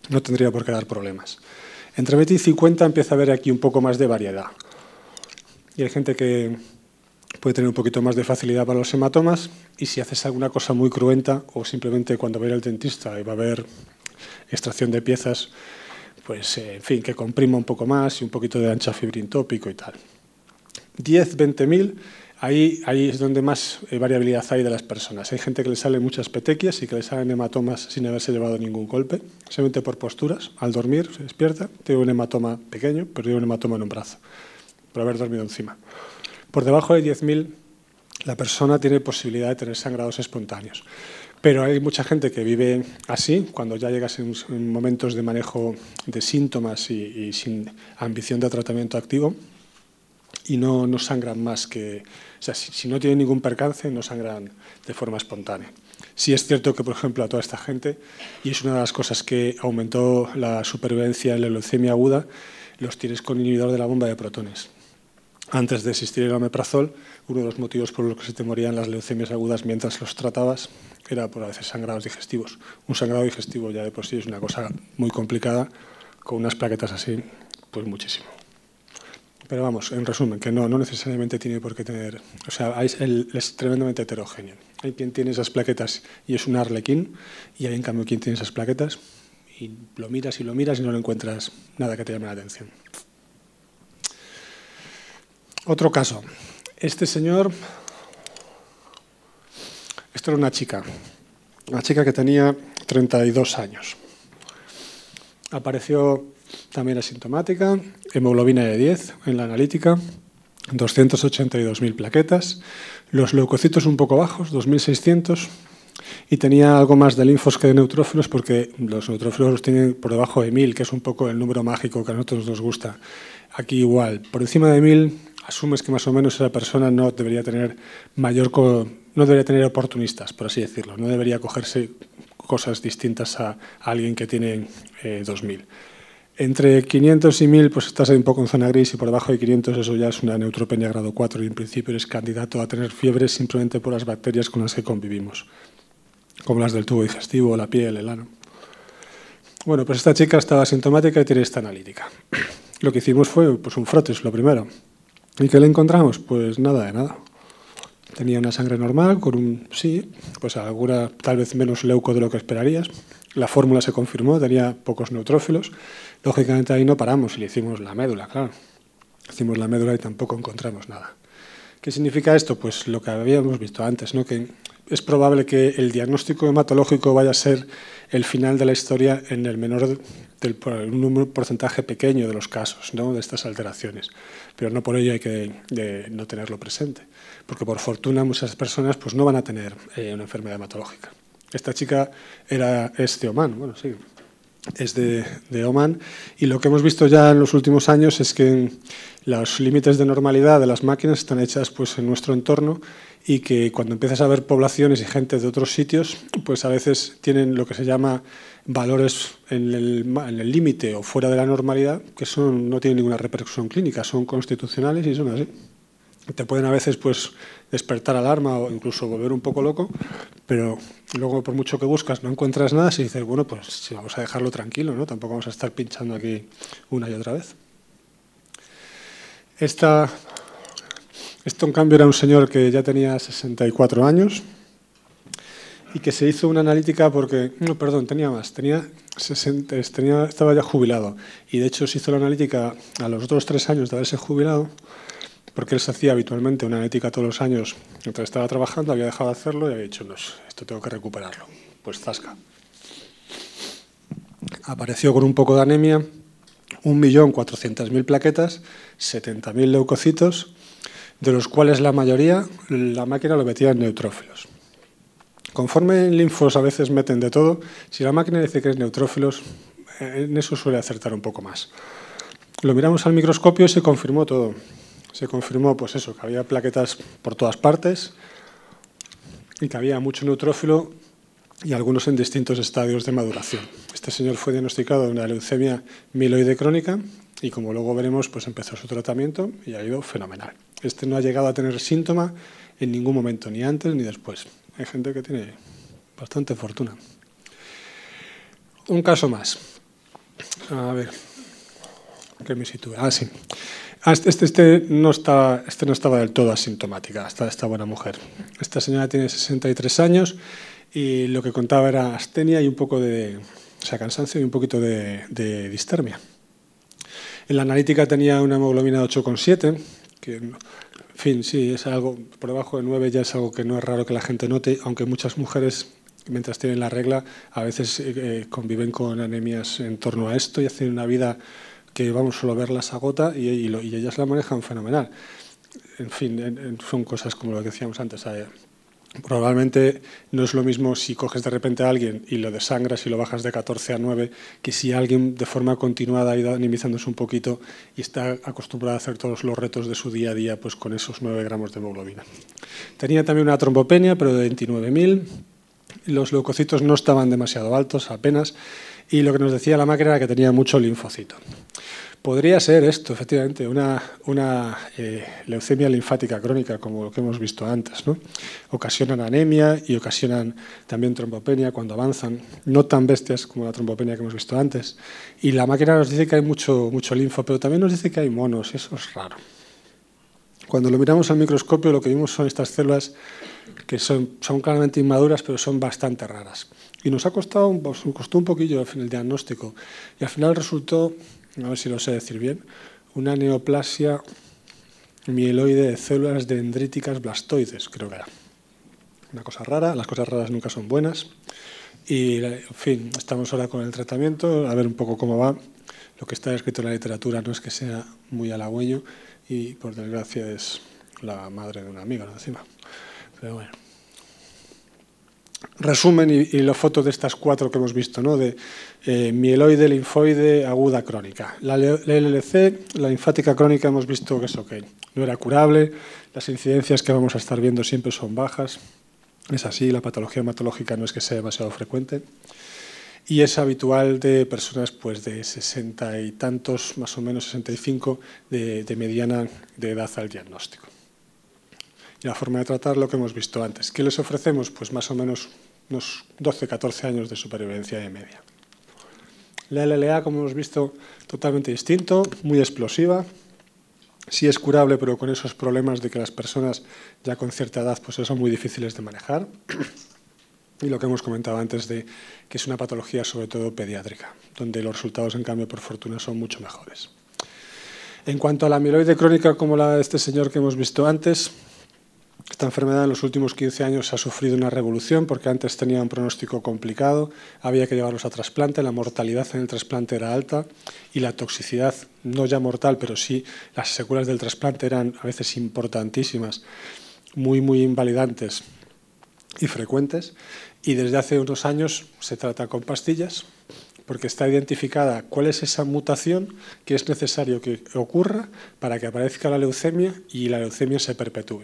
B: no tendría por qué dar problemas. Entre 20 y 50 empieza a haber aquí un poco más de variedad. Y hay gente que puede tener un poquito más de facilidad para los hematomas y si haces alguna cosa muy cruenta o simplemente cuando va a ir al dentista y va a haber extracción de piezas, pues en fin, que comprima un poco más y un poquito de anchafibrin tópico y tal. 10, 20.000, ahí es donde más variabilidad hay de las personas. Hay gente que le salen muchas petequias y que le salen hematomas sin haberse llevado ningún golpe, simplemente por posturas. Al dormir se despierta, tiene un hematoma pequeño, pero tiene un hematoma en un brazo, por haber dormido encima. Por debajo de 10.000, la persona tiene posibilidad de tener sangrados espontáneos. Pero hay mucha gente que vive así, cuando ya llegas en momentos de manejo de síntomas y sin ambición de tratamiento activo, y no sangran más que... O sea, si no tienen ningún percance, no sangran de forma espontánea. Sí es cierto que, por ejemplo, a toda esta gente, y es una de las cosas que aumentó la supervivencia en la leucemia aguda, los tienes con inhibidor de la bomba de protones. Antes de existir el omeprazol, uno de los motivos por los que se te morían las leucemias agudas mientras los tratabas era por a veces sangrados digestivos. Un sangrado digestivo ya de por sí es una cosa muy complicada, con unas plaquetas así, pues muchísimo. Pero vamos, en resumen, que no necesariamente tiene por qué tener... O sea, es tremendamente heterogéneo. Hay quien tiene esas plaquetas y es un arlequín, y hay en cambio quien tiene esas plaquetas y lo miras y no le encuentras nada que te llame la atención. Otro caso. Este señor, esto era una chica que tenía 32 años. Apareció también asintomática, hemoglobina de 10 en la analítica, 282.000 plaquetas, los leucocitos un poco bajos, 2.600, y tenía algo más de linfos que de neutrófilos porque los neutrófilos los tienen por debajo de 1.000, que es un poco el número mágico que a nosotros nos gusta. Aquí igual, por encima de 1.000, asumes que más o menos esa persona no debería tener oportunistas, por así decirlo, no debería cogerse cosas distintas a alguien que tiene 2.000. Entre 500 y 1.000 pues estás ahí un poco en zona gris y por debajo de 500 eso ya es una neutropenia grado 4 y en principio eres candidato a tener fiebre simplemente por las bacterias con las que convivimos, como las del tubo digestivo, la piel, el ano. Bueno, pues esta chica estaba asintomática y tiene esta analítica. Lo que hicimos fue pues, un frotes, lo primero. ¿Y qué le encontramos? Pues nada de nada. Tenía una sangre normal con pues alguna tal vez menos leuco de lo que esperarías. La fórmula se confirmó, tenía pocos neutrófilos. Lógicamente ahí no paramos y le hicimos la médula, claro. Hicimos la médula y tampoco encontramos nada. ¿Qué significa esto? Pues lo que habíamos visto antes, ¿no? Que es probable que el diagnóstico hematológico vaya a ser el final de la historia en el menor un porcentaje pequeño de los casos, ¿no? De estas alteraciones. Pero no por ello hay que no tenerlo presente, porque por fortuna muchas personas pues, no van a tener una enfermedad hematológica. Esta chica es de Omán, bueno, sí, es de Omán, y lo que hemos visto ya en los últimos años es que los límites de normalidad de las máquinas están hechas pues, en nuestro entorno y que cuando empiezas a ver poblaciones y gente de otros sitios, pues a veces tienen lo que se llama valores en el límite o fuera de la normalidad que no tienen ninguna repercusión clínica, son constitucionales y son así. Te pueden a veces pues, despertar alarma o incluso volver un poco loco, pero luego por mucho que buscas no encuentras nada, si dices, bueno, pues sí, vamos a dejarlo tranquilo, ¿no? Tampoco vamos a estar pinchando aquí una y otra vez. Esto en cambio era un señor que ya tenía 64 años y que se hizo una analítica porque, no, perdón, tenía más, estaba ya jubilado y de hecho se hizo la analítica a los otros 3 años de haberse jubilado, porque él se hacía habitualmente una analítica todos los años mientras estaba trabajando, había dejado de hacerlo y había dicho, no, esto tengo que recuperarlo. Pues zasca. Apareció con un poco de anemia, 1.400.000 plaquetas, 70.000 leucocitos, de los cuales la mayoría la máquina lo metía en neutrófilos. Conforme en linfos a veces meten de todo, si la máquina dice que es neutrófilos, en eso suele acertar un poco más. Lo miramos al microscopio y se confirmó todo. Se confirmó pues eso, que había plaquetas por todas partes y que había mucho neutrófilo y algunos en distintos estadios de maduración. Este señor fue diagnosticado de una leucemia mieloide crónica y, como luego veremos, pues empezó su tratamiento y ha ido fenomenal. Este no ha llegado a tener síntoma en ningún momento, ni antes ni después. Hay gente que tiene bastante fortuna. Un caso más. A ver, ¿qué me sitúe? Ah, sí. Este no estaba del todo asintomática, esta buena mujer. Esta señora tiene 63 años y lo que contaba era astenia y un poco de cansancio y un poquito de distermia. En la analítica tenía una hemoglobina de 8,7, que, en fin, sí, es algo por debajo de 9, ya es algo que no es raro que la gente note, aunque muchas mujeres, mientras tienen la regla, a veces conviven con anemias en torno a esto y hacen una vida que vamos solo a verlas agota y ellas la manejan fenomenal. En fin, son cosas como lo que decíamos antes. Probablemente no es lo mismo si coges de repente a alguien y lo desangras y lo bajas de 14 a 9 que si alguien de forma continuada ha ido anemizándose un poquito y está acostumbrado a hacer todos los retos de su día a día pues con esos 9 gramos de hemoglobina. Tenía también una trombopenia, pero de 29.000. Los leucocitos no estaban demasiado altos, apenas, y lo que nos decía la máquina era que tenía mucho linfocito. Podría ser esto, efectivamente, una leucemia linfática crónica, como lo que hemos visto antes, ¿no? Ocasionan anemia y ocasionan también trombopenia cuando avanzan, no tan bestias como la trombopenia que hemos visto antes. Y la máquina nos dice que hay mucho linfo, pero también nos dice que hay monos, eso es raro. Cuando lo miramos al microscopio, lo que vimos son estas células que son claramente inmaduras, pero son bastante raras. Y nos costó un poquillo el diagnóstico. Y al final resultó, a ver si lo sé decir bien, una neoplasia mieloide de células dendríticas blastoides, creo que era. Una cosa rara, las cosas raras nunca son buenas. Y, en fin, estamos ahora con el tratamiento, a ver un poco cómo va. Lo que está escrito en la literatura no es que sea muy halagüeño y, por desgracia, es la madre de una amiga, ¿no? Encima. Pero bueno. Resumen y la foto de estas 4 que hemos visto, ¿no? De mieloide, linfoide, aguda, crónica. La LLC, la linfática crónica, hemos visto que es ok. No era curable, las incidencias que vamos a estar viendo siempre son bajas. Es así, la patología hematológica no es que sea demasiado frecuente. Y es habitual de personas pues, de 60 y tantos, más o menos 65, de mediana de edad al diagnóstico. Y la forma de tratar lo que hemos visto antes. ¿Qué les ofrecemos? Pues más o menos unos 12-14 años de supervivencia de media. La LLA, como hemos visto, totalmente distinto, muy explosiva. Sí es curable, pero con esos problemas de que las personas ya con cierta edad pues, son muy difíciles de manejar. Y lo que hemos comentado antes de que es una patología sobre todo pediátrica, donde los resultados, en cambio, por fortuna, son mucho mejores. En cuanto a la mieloide crónica, como la de este señor que hemos visto antes, esta enfermedad en los últimos 15 años ha sufrido una revolución porque antes tenía un pronóstico complicado, había que llevarlos a trasplante, la mortalidad en el trasplante era alta y la toxicidad, no ya mortal, pero sí las secuelas del trasplante eran a veces importantísimas, muy invalidantes y frecuentes. Y desde hace unos años se trata con pastillas porque está identificada cuál es esa mutación que es necesario que ocurra para que aparezca la leucemia y la leucemia se perpetúe.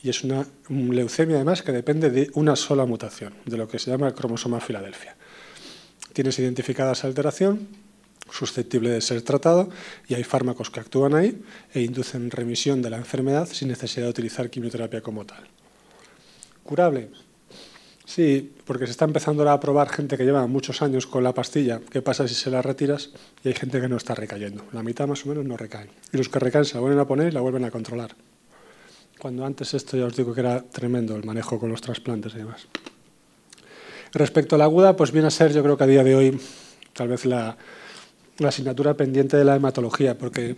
B: Y es una leucemia, además, que depende de una sola mutación, de lo que se llama el cromosoma Filadelfia. Tienes identificada esa alteración susceptible de ser tratado y hay fármacos que actúan ahí e inducen remisión de la enfermedad sin necesidad de utilizar quimioterapia como tal. ¿Curable? Sí, porque se está empezando ahora a probar gente que lleva muchos años con la pastilla. ¿Qué pasa si se la retiras? Y hay gente que no está recayendo. La mitad más o menos no recaen. Y los que recaen se la vuelven a poner y la vuelven a controlar. Cuando antes esto ya os digo que era tremendo el manejo con los trasplantes y demás. Respecto a la aguda, pues viene a ser, yo creo que a día de hoy, tal vez la asignatura pendiente de la hematología, porque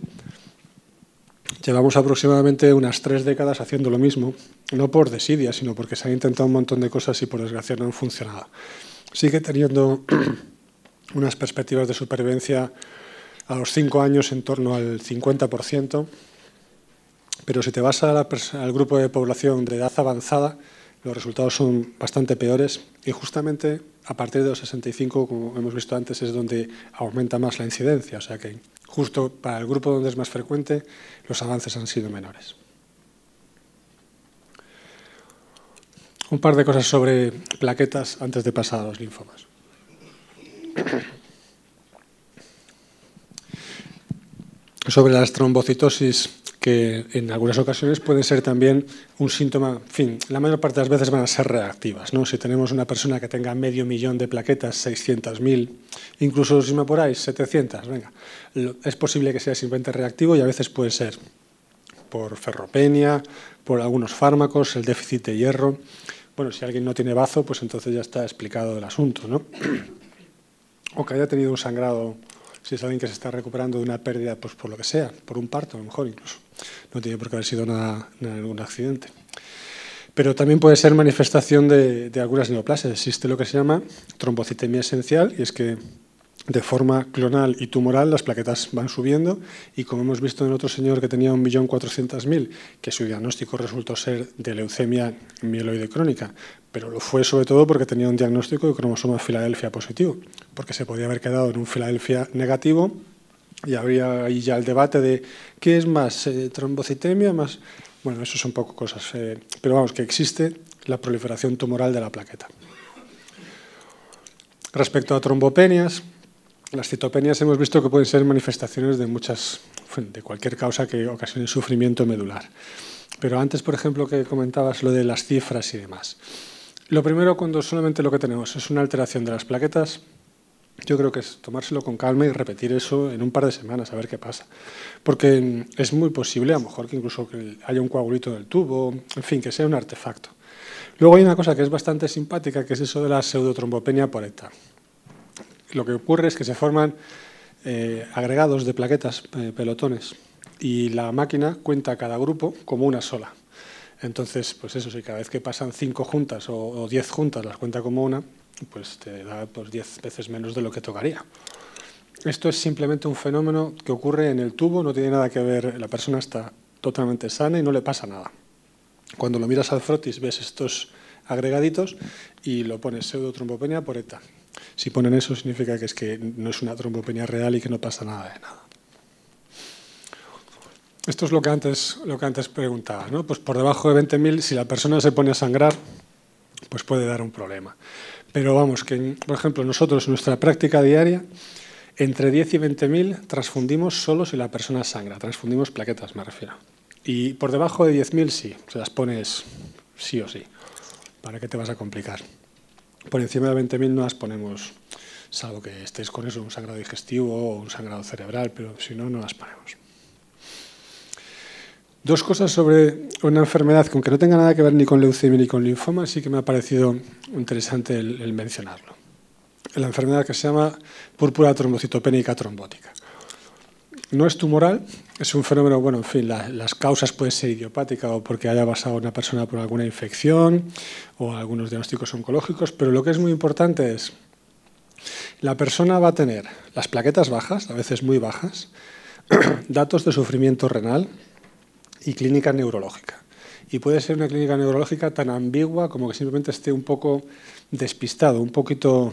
B: llevamos aproximadamente unas 3 décadas haciendo lo mismo, no por desidia, sino porque se han intentado un montón de cosas y por desgracia no han funcionado. Sigue teniendo unas perspectivas de supervivencia a los 5 años en torno al 50%, pero si te vas al grupo de población de edad avanzada, los resultados son bastante peores y justamente a partir de los 65, como hemos visto antes, es donde aumenta más la incidencia. O sea que justo para el grupo donde es más frecuente, los avances han sido menores. Un par de cosas sobre plaquetas antes de pasar a los linfomas. Sobre las trombocitosis, que en algunas ocasiones pueden ser también un síntoma, en fin, la mayor parte de las veces van a ser reactivas, ¿no? Si tenemos una persona que tenga 500.000 de plaquetas, 600.000, incluso si me apuráis, 700, venga, es posible que sea simplemente reactivo y a veces puede ser por ferropenia, por algunos fármacos, el déficit de hierro. Bueno, si alguien no tiene bazo, pues entonces ya está explicado el asunto, ¿no? O que haya tenido un sangrado, si es alguien que se está recuperando de una pérdida, pues por lo que sea, por un parto a lo mejor incluso. No tiene por qué haber sido ningún accidente. Pero también puede ser manifestación de algunas neoplasias. Existe lo que se llama trombocitemia esencial, y es que de forma clonal y tumoral las plaquetas van subiendo y como hemos visto en otro señor que tenía 1.400.000, que su diagnóstico resultó ser de leucemia mieloide crónica, pero lo fue sobre todo porque tenía un diagnóstico de cromosoma Filadelfia positivo, porque se podía haber quedado en un Filadelfia negativo y habría ahí ya el debate de ¿qué es más? ¿Trombocitemia más? Bueno, eso son poco cosas, pero vamos, que existe la proliferación tumoral de la plaqueta. Respecto a trombopenias, las citopenias hemos visto que pueden ser manifestaciones de cualquier causa que ocasione sufrimiento medular. Pero antes, por ejemplo, que comentabas lo de las cifras y demás. Lo primero, cuando solamente lo que tenemos es una alteración de las plaquetas, yo creo que es tomárselo con calma y repetir eso en un par de semanas, a ver qué pasa. Porque es muy posible, a lo mejor, que incluso que haya un coagulito del tubo, en fin, que sea un artefacto. Luego hay una cosa que es bastante simpática, que es eso de la pseudotrombopenia por ETA. Lo que ocurre es que se forman agregados de plaquetas, pelotones, y la máquina cuenta cada grupo como una sola. Entonces, pues eso sí, cada vez que pasan 5 juntas o 10 juntas las cuenta como una, pues te da 10 veces menos de lo que tocaría. Esto es simplemente un fenómeno que ocurre en el tubo, no tiene nada que ver, la persona está totalmente sana y no le pasa nada. Cuando lo miras al frotis ves estos agregaditos y lo pones pseudotrombopenia por ETA. Si ponen eso significa que es que no es una trombopenia real y que no pasa nada de nada. Esto es lo que antes preguntaba, ¿no? Pues por debajo de 20.000, si la persona se pone a sangrar, pues puede dar un problema. Pero vamos, que por ejemplo nosotros en nuestra práctica diaria, entre 10 y 20.000 transfundimos solo si la persona sangra, transfundimos plaquetas me refiero. Y por debajo de 10.000 sí, se las pones sí o sí. ¿Para qué te vas a complicar? Por encima de 20.000 no las ponemos, salvo que estés con eso, un sangrado digestivo o un sangrado cerebral, pero si no, no las ponemos. Dos cosas sobre una enfermedad que aunque no tenga nada que ver ni con leucemia ni con linfoma, sí que me ha parecido interesante el mencionarlo. La enfermedad que se llama púrpura trombocitopénica trombótica. No es tumoral, es un fenómeno, bueno, en fin, las causas pueden ser idiopáticas o porque haya pasado una persona por alguna infección o algunos diagnósticos oncológicos, pero lo que es muy importante es la persona va a tener las plaquetas bajas, a veces muy bajas, datos de sufrimiento renal y clínica neurológica. Y puede ser una clínica neurológica tan ambigua como que simplemente esté un poco despistado, un poquito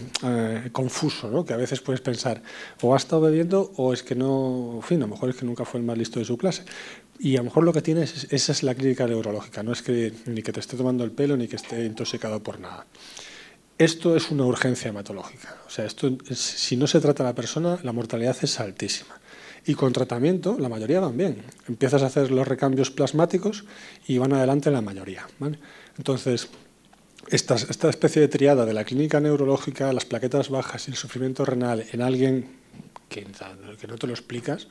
B: confuso, ¿no? Que a veces puedes pensar, o ha estado bebiendo o es que no, en fin, a lo mejor es que nunca fue el más listo de su clase. Y a lo mejor lo que tiene esa es la clínica neurológica, no es que ni que te esté tomando el pelo ni que esté intoxicado por nada. esto es una urgencia hematológica. O sea, si no se trata a la persona, la mortalidad es altísima. Y con tratamiento, la mayoría van bien. Empiezas a hacer los recambios plasmáticos y van adelante la mayoría, ¿vale? Entonces, esta especie de triada de la clínica neurológica, las plaquetas bajas y el sufrimiento renal en alguien que no te lo explicas,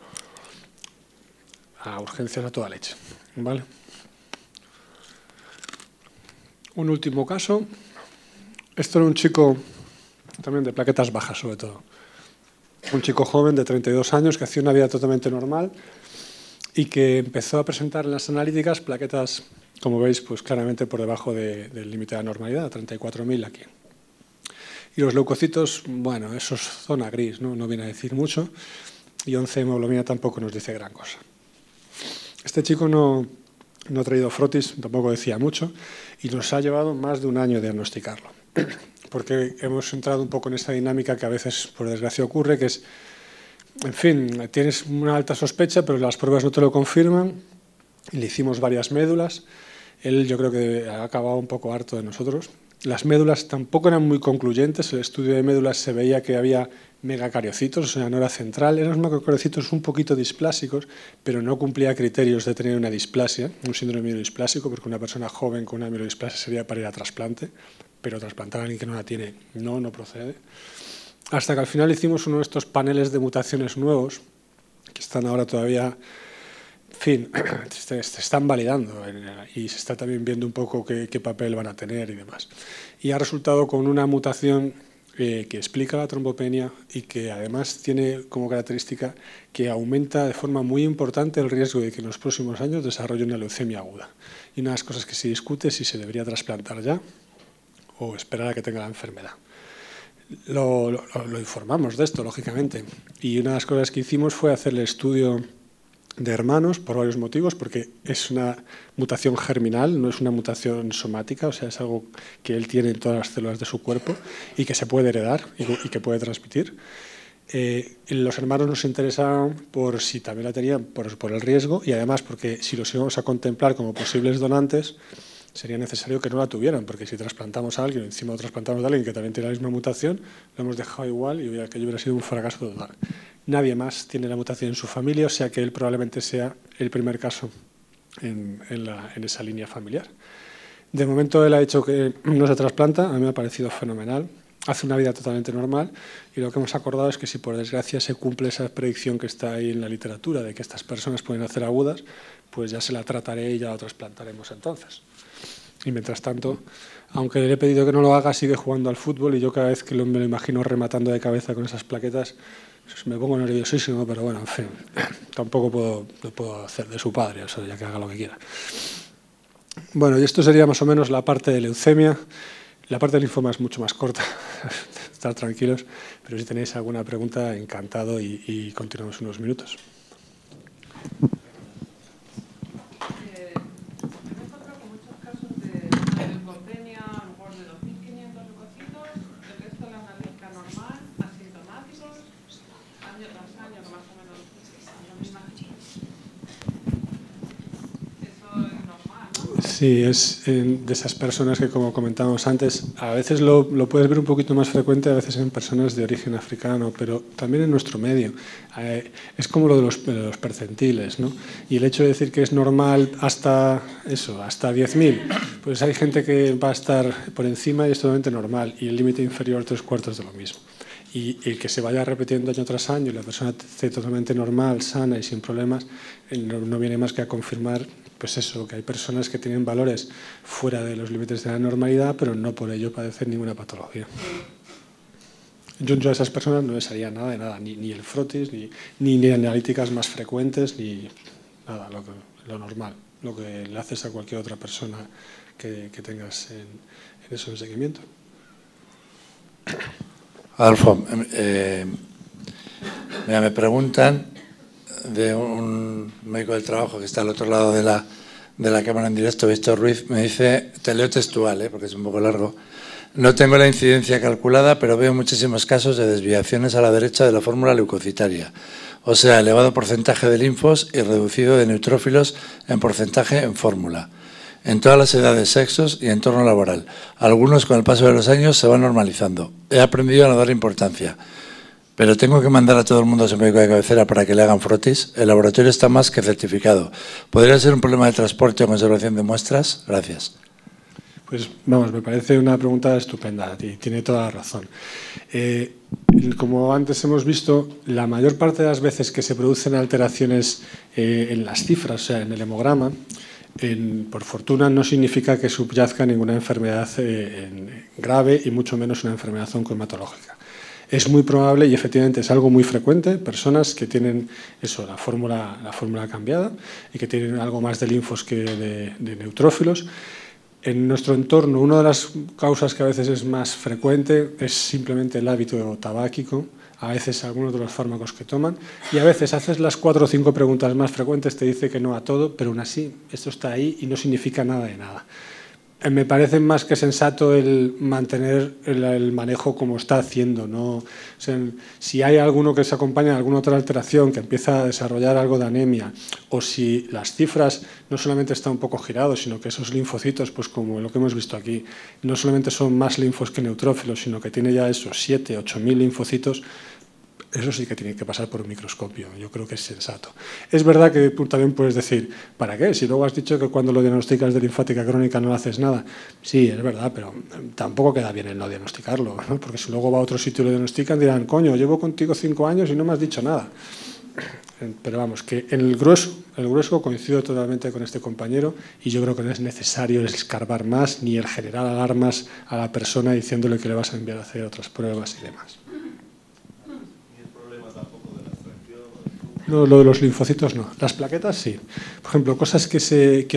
B: a urgencias a toda leche, ¿vale? Un último caso. Esto era un chico también de plaquetas bajas, sobre todo. Un chico joven de 32 años que hacía una vida totalmente normal y que empezó a presentar en las analíticas plaquetas, como veis, pues claramente por debajo del límite de la normalidad, 34.000 aquí. Y los leucocitos, bueno, eso es zona gris, no viene a decir mucho, y 11 hemoglobina tampoco nos dice gran cosa. Este chico no ha traído frotis, tampoco decía mucho, y nos ha llevado más de un año diagnosticarlo. Porque hemos entrado un poco en esta dinámica que a veces, por desgracia, ocurre, que es, en fin, tienes una alta sospecha, pero las pruebas no te lo confirman, y le hicimos varias médulas. Él, yo creo que ha acabado un poco harto de nosotros. Las médulas tampoco eran muy concluyentes, el estudio de médulas se veía que había megacariocitos, o sea, no era central, eran megacariocitos un poquito displásicos, pero no cumplía criterios de tener una displasia, un síndrome mielodisplásico, porque una persona joven con una mielodisplasia sería para ir a trasplante, pero trasplantar a alguien que no la tiene no procede. Hasta que al final hicimos uno de estos paneles de mutaciones nuevos, que están ahora todavía, en fin, se están validando y se está también viendo un poco qué papel van a tener y demás. Y ha resultado con una mutación que explica la trombopenia y que además tiene como característica que aumenta de forma muy importante el riesgo de que en los próximos años desarrolle una leucemia aguda. Y una de las cosas que se discute es si se debería trasplantar ya o esperar a que tenga la enfermedad. Lo informamos de esto, lógicamente. Y una de las cosas que hicimos fue hacerle estudio de hermanos por varios motivos, porque es una mutación germinal, no es una mutación somática, o sea, es algo que él tiene en todas las células de su cuerpo y que se puede heredar y que puede transmitir. Los hermanos nos interesaban por si también la tenían, por el riesgo, y además porque si los íbamos a contemplar como posibles donantes, sería necesario que no la tuvieran, porque si trasplantamos a alguien, encima lo trasplantamos a alguien que también tiene la misma mutación, lo hemos dejado igual y aquello hubiera sido un fracaso total. Nadie más tiene la mutación en su familia, o sea que él probablemente sea el primer caso en esa línea familiar. De momento él ha dicho que no se trasplanta, a mí me ha parecido fenomenal, hace una vida totalmente normal y lo que hemos acordado es que si por desgracia se cumple esa predicción que está ahí en la literatura de que estas personas pueden hacer agudas, pues ya se la trataré y ya la trasplantaremos entonces. Y mientras tanto, aunque le he pedido que no lo haga, sigue jugando al fútbol y yo cada vez que me lo imagino rematando de cabeza con esas plaquetas, me pongo nerviosísimo, pero bueno, en fin, tampoco puedo hacer de su padre, o sea, ya que haga lo que quiera. Bueno, y esto sería más o menos la parte de leucemia. La parte del linfoma es mucho más corta, estar tranquilos, pero si tenéis alguna pregunta, encantado y continuamos unos minutos. Sí, es de esas personas que, como comentábamos antes, a veces lo puedes ver un poquito más frecuente, a veces en personas de origen africano, pero también en nuestro medio. Es como lo de los percentiles, ¿no? Y el hecho de decir que es normal hasta 10.000, pues hay gente que va a estar por encima y es totalmente normal, y el límite inferior 3/4 de lo mismo. Y el que se vaya repitiendo año tras año y la persona esté totalmente normal, sana y sin problemas, no viene más que a confirmar pues eso, que hay personas que tienen valores fuera de los límites de la normalidad, pero no por ello padecen ninguna patología. Yo a esas personas no les haría nada de nada, ni el frotis, ni analíticas más frecuentes, ni nada, lo normal, lo que le haces a cualquier otra persona que tengas en eso de seguimiento.
C: Adolfo, me preguntan de un médico del trabajo que está al otro lado de la cámara en directo, Víctor Ruiz, me dice, te leo textual, porque es un poco largo, no tengo la incidencia calculada, pero veo muchísimos casos de desviaciones a la derecha de la fórmula leucocitaria, o sea, elevado porcentaje de linfos y reducido de neutrófilos en porcentaje en fórmula. en todas las edades, sexos y entorno laboral. Algunos con el paso de los años se van normalizando. He aprendido a no darle importancia. Pero tengo que mandar a todo el mundo a su médico de cabecera para que le hagan frotis. El laboratorio está más que certificado. ¿Podría ser un problema de transporte o conservación de muestras? Gracias.
B: Pues vamos, me parece una pregunta estupenda y tiene toda la razón. Como antes hemos visto, la mayor parte de las veces que se producen alteraciones en las cifras, o sea, en el hemograma, por fortuna no significa que subyazca ninguna enfermedad grave y mucho menos una enfermedad oncohematológica. Es muy probable y efectivamente es algo muy frecuente, personas que tienen eso, la fórmula cambiada y que tienen algo más de linfos que de neutrófilos. En nuestro entorno, una de las causas que a veces es más frecuente es simplemente el hábito tabáquico, a veces algunos de los fármacos que toman, y a veces haces las 4 o 5 preguntas más frecuentes, te dice que no a todo, pero aún así esto está ahí y no significa nada de nada. Me parece más que sensato el mantener el manejo como está haciendo, ¿no? O sea, si hay alguno que se acompaña de alguna otra alteración, que empieza a desarrollar algo de anemia, o si las cifras no solamente están un poco girados, sino que esos linfocitos, pues como lo que hemos visto aquí, no solamente son más linfos que neutrófilos, sino que tiene ya esos 7.000 o 8.000 linfocitos, eso sí que tiene que pasar por un microscopio, yo creo que es sensato. Es verdad que tú también puedes decir, ¿para qué? Si luego has dicho que cuando lo diagnosticas de linfática crónica no le haces nada. Sí, es verdad, pero tampoco queda bien el no diagnosticarlo, ¿no? Porque si luego va a otro sitio y lo diagnostican, dirán, coño, llevo contigo 5 años y no me has dicho nada. Pero vamos, que en el grueso coincido totalmente con este compañero y yo creo que no es necesario escarbar más ni el generar alarmas a la persona diciéndole que le vas a enviar a hacer otras pruebas y demás. No, lo de los linfocitos no. Las plaquetas sí. Por ejemplo, cosas que se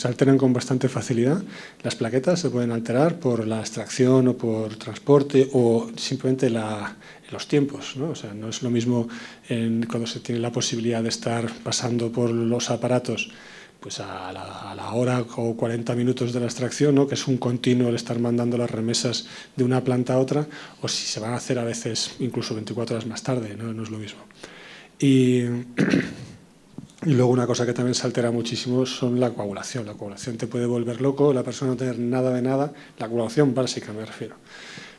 B: alteran con bastante facilidad. Las plaquetas se pueden alterar por la extracción o por transporte o simplemente los tiempos, ¿no? O sea, no es lo mismo cuando se tiene la posibilidad de estar pasando por los aparatos pues a la hora o 40 minutos de la extracción, ¿no? Que es un continuo el estar mandando las remesas de una planta a otra, o si se van a hacer a veces incluso 24 horas más tarde, no es lo mismo. Y luego una cosa que también se altera muchísimo son la coagulación. La coagulación te puede volver loco, la persona no tener nada de nada, la coagulación básica me refiero.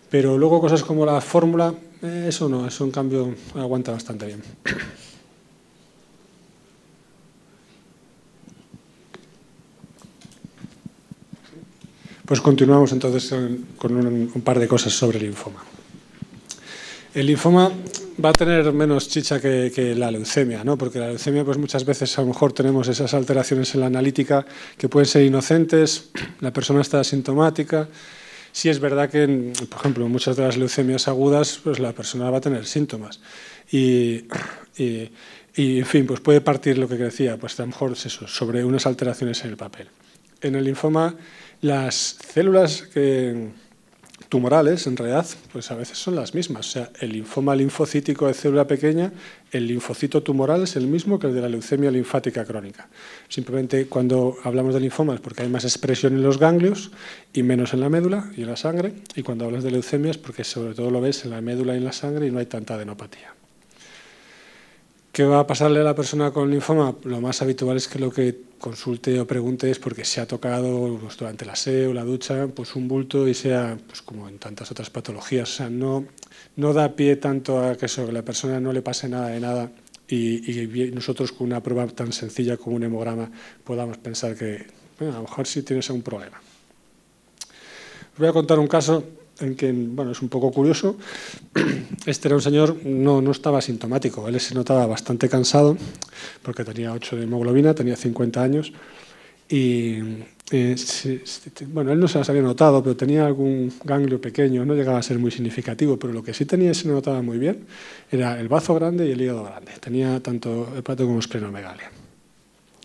B: Pero luego cosas como la fórmula, eso no, eso en cambio aguanta bastante bien. Pues continuamos entonces con un par de cosas sobre el linfoma. El linfoma va a tener menos chicha que la leucemia, ¿no? Porque la leucemia pues muchas veces a lo mejor tenemos esas alteraciones en la analítica que pueden ser inocentes, la persona está asintomática. Sí es verdad que, por ejemplo, en muchas de las leucemias agudas pues la persona va a tener síntomas y en fin, pues puede partir lo que decía, pues a lo mejor es eso, sobre unas alteraciones en el papel. En el linfoma las células tumorales, en realidad, pues a veces son las mismas. O sea, el linfoma linfocítico de célula pequeña, el linfocito tumoral es el mismo que el de la leucemia linfática crónica. Simplemente cuando hablamos de linfoma es porque hay más expresión en los ganglios y menos en la médula y en la sangre. Y cuando hablas de leucemia es porque sobre todo lo ves en la médula y en la sangre y no hay tanta adenopatía. ¿Qué va a pasarle a la persona con linfoma? Lo más habitual es que lo que consulte o pregunte es porque se ha tocado pues, durante el aseo, la ducha, pues un bulto y sea pues, como en tantas otras patologías. O sea, no da pie tanto a que a la persona no le pase nada de nada y nosotros con una prueba tan sencilla como un hemograma podamos pensar que bueno, a lo mejor sí tienes algún problema. Os voy a contar un caso en que, bueno, es un poco curioso. Este era un señor, no estaba asintomático, él se notaba bastante cansado porque tenía 8 de hemoglobina, tenía 50 años y, bueno, él no se las había notado, pero tenía algún ganglio pequeño, no llegaba a ser muy significativo, pero lo que sí tenía y se notaba muy bien era el bazo grande y el hígado grande. Tenía tanto hepato como esplenomegalia.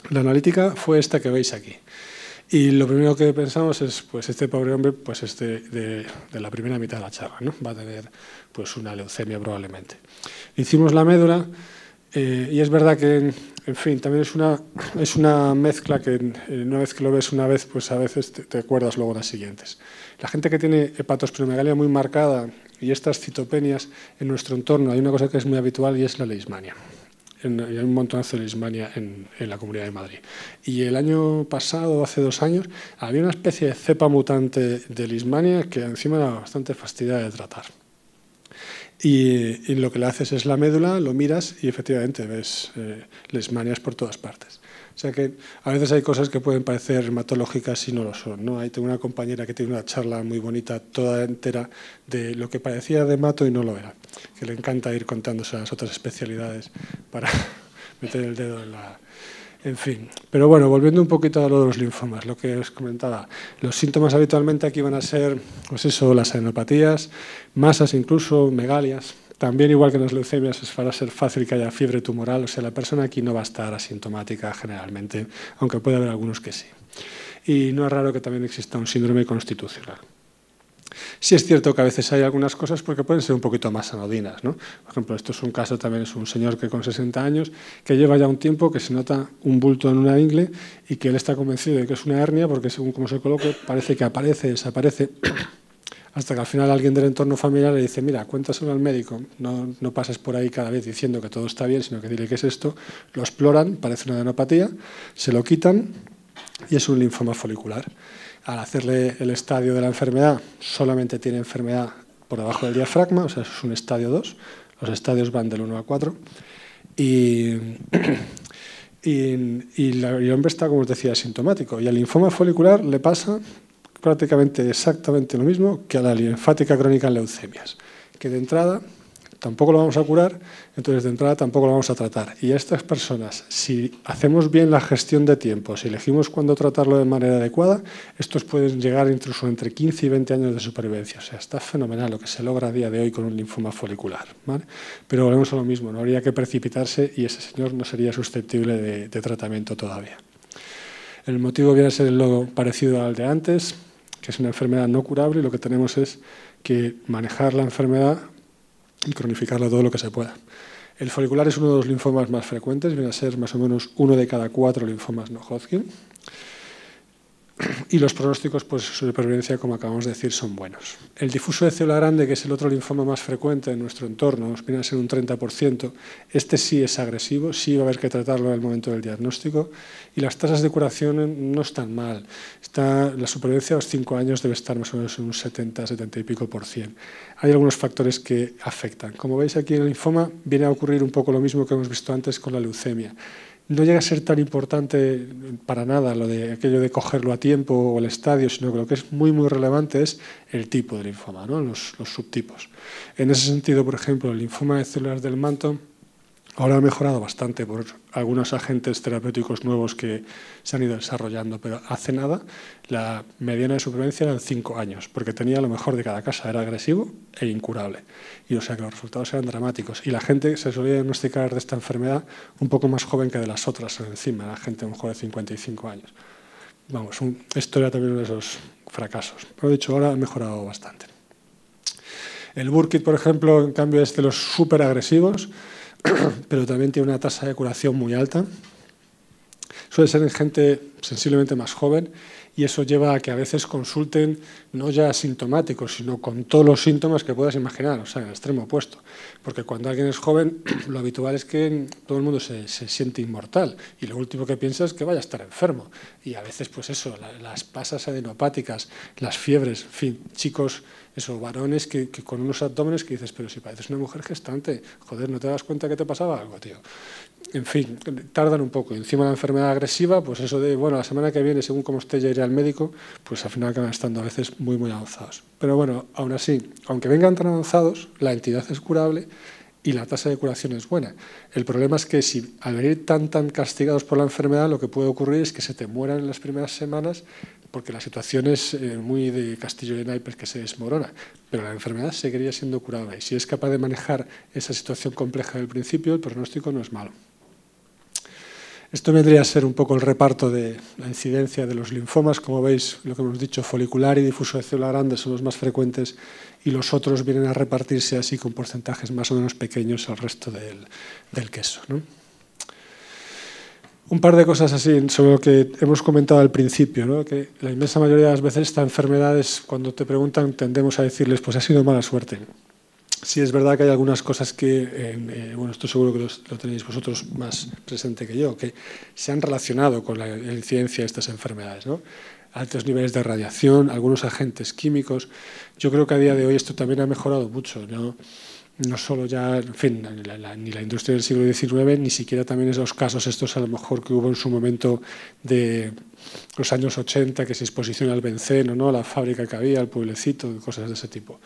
B: La analítica fue esta que veis aquí. Y lo primero que pensamos es, pues este pobre hombre, pues de la primera mitad de la charla, ¿no? Va a tener pues una leucemia probablemente. Hicimos la médula y es verdad que, en fin, también es una mezcla que una vez que lo ves una vez, pues a veces te acuerdas luego las siguientes. La gente que tiene hepatosplenomegalia muy marcada y estas citopenias en nuestro entorno, hay una cosa que es muy habitual y es la leishmania. hay un montonazo de Leishmania en la Comunidad de Madrid. Y el año pasado, hace 2 años, había una especie de cepa mutante de Leishmania que encima era bastante fastidiada de tratar. Y lo que le haces es la médula, lo miras y efectivamente ves leishmanias por todas partes. O sea que a veces hay cosas que pueden parecer hematológicas y no lo son, ¿no? Ahí tengo una compañera que tiene una charla muy bonita, toda entera, de lo que parecía de hemato y no lo era, que le encanta ir contándose las otras especialidades para meter el dedo en la... En fin, pero bueno, volviendo un poquito a lo de los linfomas, lo que os comentaba, los síntomas habitualmente aquí van a ser, pues eso, las adenopatías, masas incluso, megalias. También, igual que en las leucemias, va a ser fácil que haya fiebre tumoral, o sea, la persona aquí no va a estar asintomática generalmente, aunque puede haber algunos que sí. Y no es raro que también exista un síndrome constitucional. Sí es cierto que a veces hay algunas cosas porque pueden ser un poquito más anodinas, ¿no? Por ejemplo, esto es un caso, también es un señor que con 60 años, que lleva ya un tiempo que se nota un bulto en una ingle y que él está convencido de que es una hernia porque según cómo se coloque parece que aparece, desaparece, hasta que al final alguien del entorno familiar le dice, mira, cuéntaselo al médico, no pases por ahí cada vez diciendo que todo está bien, sino que dile qué es esto, lo exploran, parece una adenopatía, se lo quitan y es un linfoma folicular. Al hacerle el estadio de la enfermedad, solamente tiene enfermedad por debajo del diafragma, o sea, es un estadio 2, los estadios van del 1 al 4, y el hombre está, como os decía, asintomático, y al linfoma folicular le pasa prácticamente exactamente lo mismo que a la linfática crónica en leucemias, que de entrada tampoco lo vamos a curar, entonces de entrada tampoco lo vamos a tratar. Y a estas personas, si hacemos bien la gestión de tiempo, si elegimos cuándo tratarlo de manera adecuada, estos pueden llegar incluso entre 15 y 20 años de supervivencia. O sea, está fenomenal lo que se logra a día de hoy con un linfoma folicular, ¿vale? Pero volvemos a lo mismo, no habría que precipitarse y ese señor no sería susceptible de tratamiento todavía. El motivo viene a ser lo parecido al de antes, que es una enfermedad no curable, y lo que tenemos es que manejar la enfermedad y cronificarla todo lo que se pueda. El folicular es uno de los linfomas más frecuentes, viene a ser más o menos 1 de cada 4 linfomas no Hodgkin. Y los pronósticos, pues su supervivencia, como acabamos de decir, son buenos. El difuso de célula grande, que es el otro linfoma más frecuente en nuestro entorno, viene a ser un 30%. Este sí es agresivo, sí va a haber que tratarlo en el momento del diagnóstico. Y las tasas de curación no están mal. La supervivencia a los 5 años debe estar más o menos en un 70, 70 y pico %. Hay algunos factores que afectan. Como veis aquí en el linfoma, viene a ocurrir un poco lo mismo que hemos visto antes con la leucemia. No llega a ser tan importante para nada lo de aquello de cogerlo a tiempo o el estadio, sino que lo que es muy, muy relevante es el tipo de linfoma, ¿no? los subtipos. En ese sentido, por ejemplo, el linfoma de células del manto ahora ha mejorado bastante por algunos agentes terapéuticos nuevos que se han ido desarrollando, pero hace nada la mediana de supervivencia eran 5 años, porque tenía lo mejor de cada casa, era agresivo e incurable. Y o sea que los resultados eran dramáticos. Y la gente se solía diagnosticar de esta enfermedad un poco más joven que de las otras encima, la gente a lo mejor de 55 años. Vamos, esto era también uno de esos fracasos. Pero dicho, ahora ha mejorado bastante. El Burkitt, por ejemplo, en cambio es de los súper agresivos, pero también tiene una tasa de curación muy alta. Suele ser en gente sensiblemente más joven y eso lleva a que a veces consulten no ya asintomáticos, sino con todos los síntomas que puedas imaginar, o sea, en el extremo opuesto. Porque cuando alguien es joven, lo habitual es que todo el mundo se siente inmortal y lo último que piensa es que vaya a estar enfermo. Y a veces, pues eso, las pasas adenopáticas, las fiebres, en fin, chicos, esos varones que con unos abdómenes que dices, pero si pareces una mujer gestante, joder, ¿no te das cuenta que te pasaba algo, tío? En fin, tardan un poco. Encima la enfermedad agresiva, pues eso de, bueno, la semana que viene, según cómo esté, ya iré al médico, pues al final acaban estando a veces muy, muy avanzados. Pero bueno, aún así, aunque vengan tan avanzados, la entidad es curable y la tasa de curación es buena. El problema es que si al venir tan castigados por la enfermedad, lo que puede ocurrir es que se te mueran en las primeras semanas porque la situación es muy de castillo de naipes que se desmorona, pero la enfermedad seguiría siendo curable y si es capaz de manejar esa situación compleja del principio, el pronóstico no es malo. Esto vendría a ser un poco el reparto de la incidencia de los linfomas. Como veis, lo que hemos dicho, folicular y difuso de célula grande son los más frecuentes y los otros vienen a repartirse así con porcentajes más o menos pequeños al resto del queso, ¿no? Un par de cosas así sobre lo que hemos comentado al principio, ¿no? Que la inmensa mayoría de las veces estas enfermedades, cuando te preguntan, tendemos a decirles, pues ha sido mala suerte. sí es verdad que hay algunas cosas que, bueno, esto seguro que lo tenéis vosotros más presente que yo, que se han relacionado con la incidencia de estas enfermedades, ¿no? Altos niveles de radiación, algunos agentes químicos. Yo creo que a día de hoy esto también ha mejorado mucho, ¿no? No solo ya, en fin, ni la industria del siglo XIX, ni siquiera también esos casos estos a lo mejor que hubo en su momento de los años 80, que se exposición al benceno, ¿no? La fábrica que había, el pueblecito, cosas de ese tipo.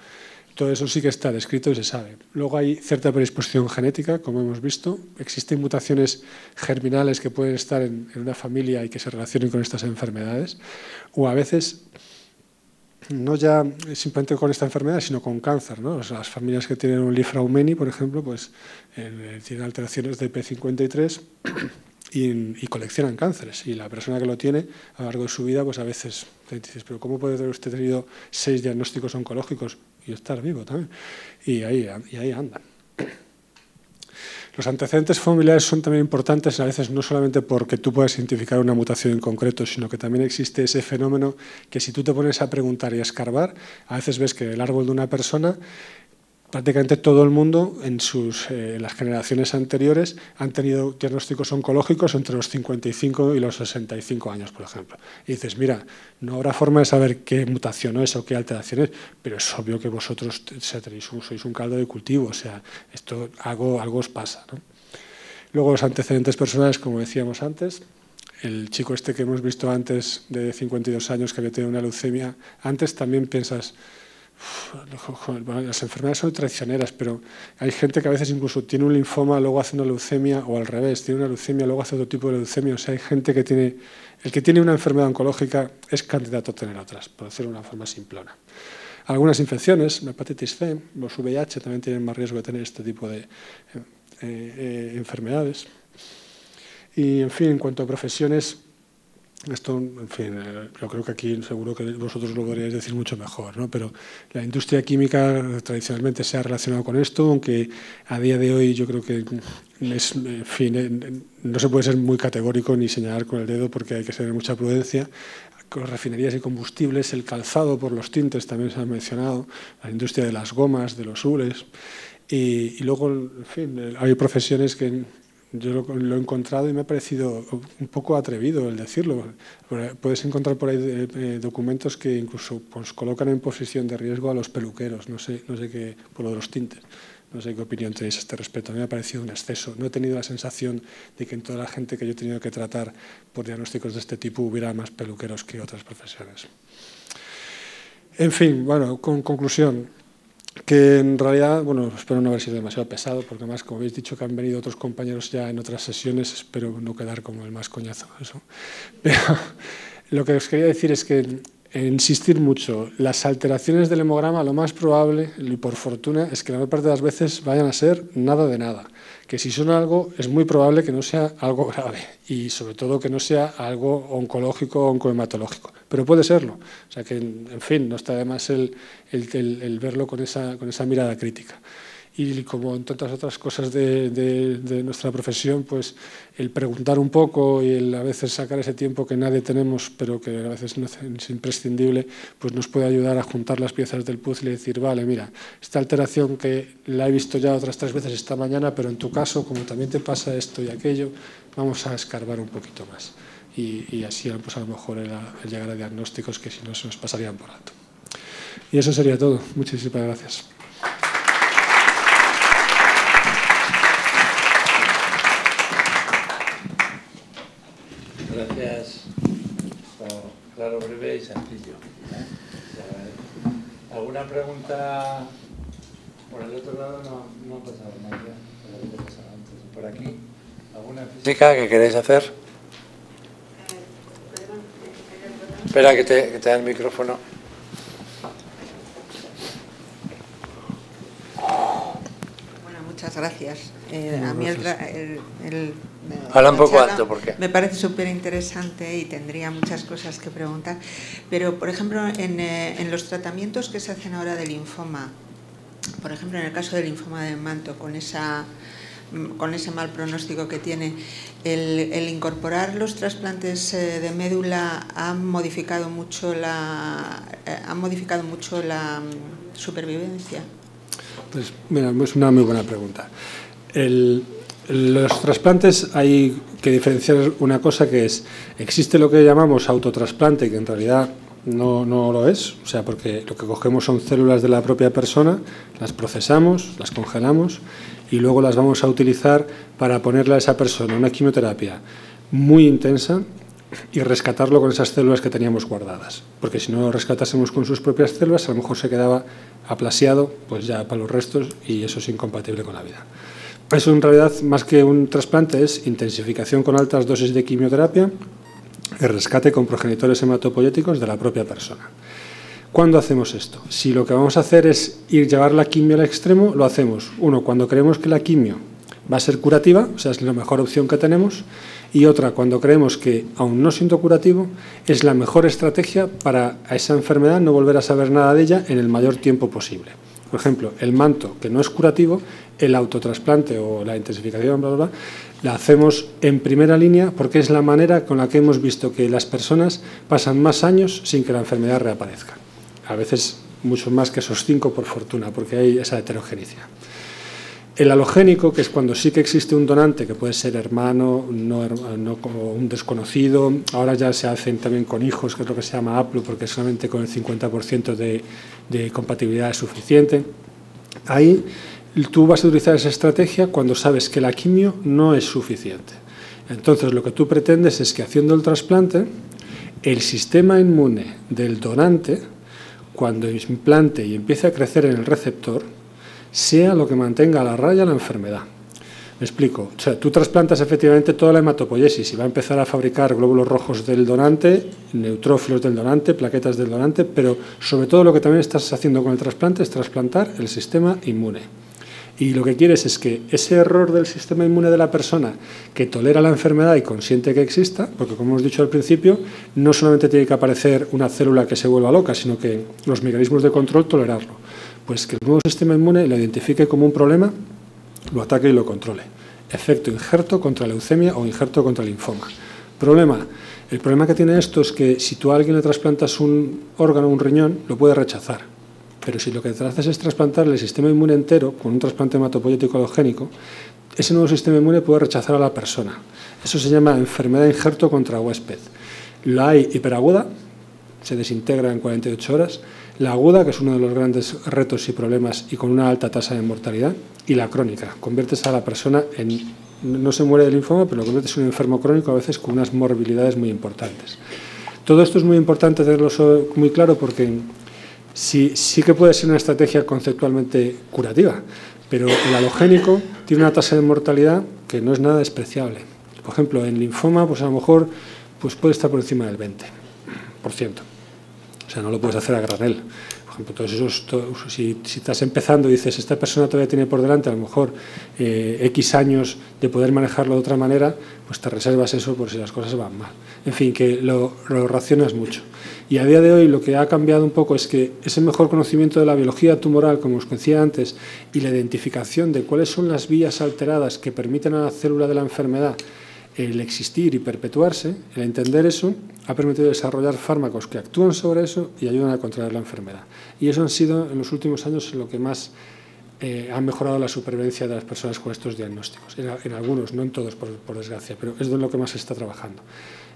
B: Todo eso sí que está descrito y se sabe. Luego hay cierta predisposición genética, como hemos visto. Existen mutaciones germinales que pueden estar en una familia y que se relacionen con estas enfermedades. O a veces no ya simplemente con esta enfermedad, sino con cáncer, ¿no? O sea, las familias que tienen un Li-Fraumeni, por ejemplo, pues tienen alteraciones de P53 y coleccionan cánceres. Y la persona que lo tiene a lo largo de su vida, pues a veces te dices, pero ¿cómo puede haber usted tenido 6 diagnósticos oncológicos y estar vivo también? Y ahí andan. Los antecedentes familiares son también importantes, a veces no solamente porque tú puedas identificar una mutación en concreto, sino que también existe ese fenómeno que si tú te pones a preguntar y a escarbar, a veces ves que el árbol de una persona, prácticamente todo el mundo en las generaciones anteriores han tenido diagnósticos oncológicos entre los 55 y los 65 años, por ejemplo. Y dices, mira, no habrá forma de saber qué mutación es o qué alteración es, pero es obvio que vosotros sois un caldo de cultivo, o sea, esto algo os pasa, ¿no? Luego los antecedentes personales, como decíamos antes, el chico este que hemos visto antes de 52 años que había tenido una leucemia, antes también piensas, las enfermedades son traicioneras, pero hay gente que a veces incluso tiene un linfoma, luego hace una leucemia, o al revés, tiene una leucemia, luego hace otro tipo de leucemia. O sea, hay gente que tiene, el que tiene una enfermedad oncológica es candidato a tener otras, por decirlo de una forma simplona. Algunas infecciones, la hepatitis C, los VIH también tienen más riesgo de tener este tipo de enfermedades. Y, en fin, en cuanto a profesiones, esto, en fin, yo creo que aquí seguro que vosotros lo podríais decir mucho mejor, ¿no? Pero la industria química tradicionalmente se ha relacionado con esto, aunque a día de hoy yo creo que en fin, no se puede ser muy categórico ni señalar con el dedo porque hay que tener mucha prudencia. Con las refinerías y combustibles, el calzado por los tintes también se ha mencionado, la industria de las gomas, de los hures, y luego, en fin, hay profesiones que yo lo he encontrado y me ha parecido un poco atrevido el decirlo. Puedes encontrar por ahí documentos que incluso pues, colocan en posición de riesgo a los peluqueros, no sé qué, por lo de los tintes. No sé qué opinión tenéis a este respecto. A mí me ha parecido un exceso. No he tenido la sensación de que en toda la gente que yo he tenido que tratar por diagnósticos de este tipo hubiera más peluqueros que otras profesiones. En fin, bueno, con conclusión, que en realidad, bueno, espero no haber sido demasiado pesado, porque además, como habéis dicho que han venido otros compañeros ya en otras sesiones, espero no quedar como el más coñazo. Eso. Pero lo que os quería decir es que insistir mucho, las alteraciones del hemograma lo más probable, y por fortuna, es que la mayor parte de las veces vayan a ser nada de nada. Que si son algo, es muy probable que no sea algo grave y sobre todo que no sea algo oncológico o oncohematológico. Pero puede serlo. O sea que, en fin, no está de más el verlo con esa mirada crítica. Y como en tantas otras cosas de nuestra profesión, pues el preguntar un poco y el a veces sacar ese tiempo que nadie tenemos, pero que a veces es imprescindible, pues nos puede ayudar a juntar las piezas del puzzle y decir, vale, mira, esta alteración que la he visto ya otras 3 veces esta mañana, pero en tu caso, como también te pasa esto y aquello, vamos a escarbar un poquito más. Y así pues a lo mejor el llegar a diagnósticos que si no se nos pasarían por alto. Y eso sería todo. Muchísimas gracias.
C: Gracias. Claro, breve y sencillo. ¿Alguna pregunta? Por el otro lado no ha pasado nada. Por aquí. ¿Alguna física que queréis hacer? Espera que te da el micrófono.
E: Bueno, muchas gracias. A mí
C: habla un poco alto, ¿por qué?
E: Me parece súper interesante y tendría muchas cosas que preguntar. Pero, por ejemplo, en los tratamientos que se hacen ahora de linfoma, por ejemplo, en el caso del linfoma de Manto, con ese mal pronóstico que tiene, el incorporar los trasplantes de médula ha modificado mucho la supervivencia.
B: Pues mira, es una muy buena pregunta. Los trasplantes hay que diferenciar una cosa que es, existe lo que llamamos autotrasplante, que en realidad no lo es, o sea, porque lo que cogemos son células de la propia persona, las procesamos, las congelamos y luego las vamos a utilizar para ponerle a esa persona una quimioterapia muy intensa y rescatarlo con esas células que teníamos guardadas, porque si no lo rescatásemos con sus propias células, a lo mejor se quedaba aplasiado pues ya para los restos y eso es incompatible con la vida. Eso en realidad, más que un trasplante, es intensificación con altas dosis de quimioterapia y rescate con progenitores hematopoyéticos de la propia persona. ¿Cuándo hacemos esto? Si lo que vamos a hacer es llevar la quimio al extremo, lo hacemos, uno, cuando creemos que la quimio va a ser curativa, o sea, es la mejor opción que tenemos, y otra, cuando creemos que, aun no siendo curativo, es la mejor estrategia para a esa enfermedad no volver a saber nada de ella en el mayor tiempo posible. Por ejemplo, el manto, que no es curativo, el autotrasplante o la intensificación, bla, bla, bla, la hacemos en primera línea porque es la manera con la que hemos visto que las personas pasan más años sin que la enfermedad reaparezca. A veces mucho más que esos 5 por fortuna, porque hay esa heterogeneidad. El alogénico, que es cuando sí que existe un donante, que puede ser hermano, no como un desconocido, ahora ya se hacen también con hijos, que es lo que se llama APLU, porque solamente con el 50% de compatibilidad es suficiente. Ahí tú vas a utilizar esa estrategia cuando sabes que la quimio no es suficiente. Entonces lo que tú pretendes es que haciendo el trasplante, el sistema inmune del donante, cuando implante y empiece a crecer en el receptor, sea lo que mantenga a la raya la enfermedad. Me explico. O sea, tú trasplantas efectivamente toda la hematopoiesis y va a empezar a fabricar glóbulos rojos del donante, neutrófilos del donante, plaquetas del donante, pero sobre todo lo que también estás haciendo con el trasplante es trasplantar el sistema inmune. Y lo que quieres es que ese error del sistema inmune de la persona que tolera la enfermedad y consiente que exista, porque como hemos dicho al principio, no solamente tiene que aparecer una célula que se vuelva loca, sino que los mecanismos de control tolerarlo. Pues que el nuevo sistema inmune lo identifique como un problema, lo ataque y lo controle. Efecto injerto contra leucemia o injerto contra linfoma. Problema. El problema que tiene esto es que si tú a alguien le trasplantas un órgano, un riñón, lo puede rechazar. Pero si lo que te haces es trasplantarle el sistema inmune entero con un trasplante hematopoyético alogénico, ese nuevo sistema inmune puede rechazar a la persona. Eso se llama enfermedad injerto contra huésped. La hay hiperaguda, se desintegra en 48 horas, la aguda, que es uno de los grandes retos y problemas y con una alta tasa de mortalidad, y la crónica. Conviertes a la persona en, no se muere de linfoma, pero lo conviertes en un enfermo crónico a veces con unas morbilidades muy importantes. Todo esto es muy importante tenerlo muy claro porque sí que puede ser una estrategia conceptualmente curativa, pero el alogénico tiene una tasa de mortalidad que no es nada despreciable. Por ejemplo, en linfoma, pues a lo mejor pues puede estar por encima del 20%. O sea, no lo puedes hacer a granel. Por ejemplo, todos esos, si estás empezando y dices, esta persona todavía tiene por delante a lo mejor X años de poder manejarlo de otra manera, pues te reservas eso por si las cosas van mal. En fin, que lo racionas mucho. Y a día de hoy lo que ha cambiado un poco es que ese mejor conocimiento de la biología tumoral, como os decía antes, y la identificación de cuáles son las vías alteradas que permiten a la célula de la enfermedad el existir y perpetuarse, el entender eso, ha permitido desarrollar fármacos que actúan sobre eso y ayudan a controlar la enfermedad. Y eso han sido, en los últimos años, lo que más ha mejorado la supervivencia de las personas con estos diagnósticos. En algunos, no en todos, por desgracia, pero es de lo que más se está trabajando.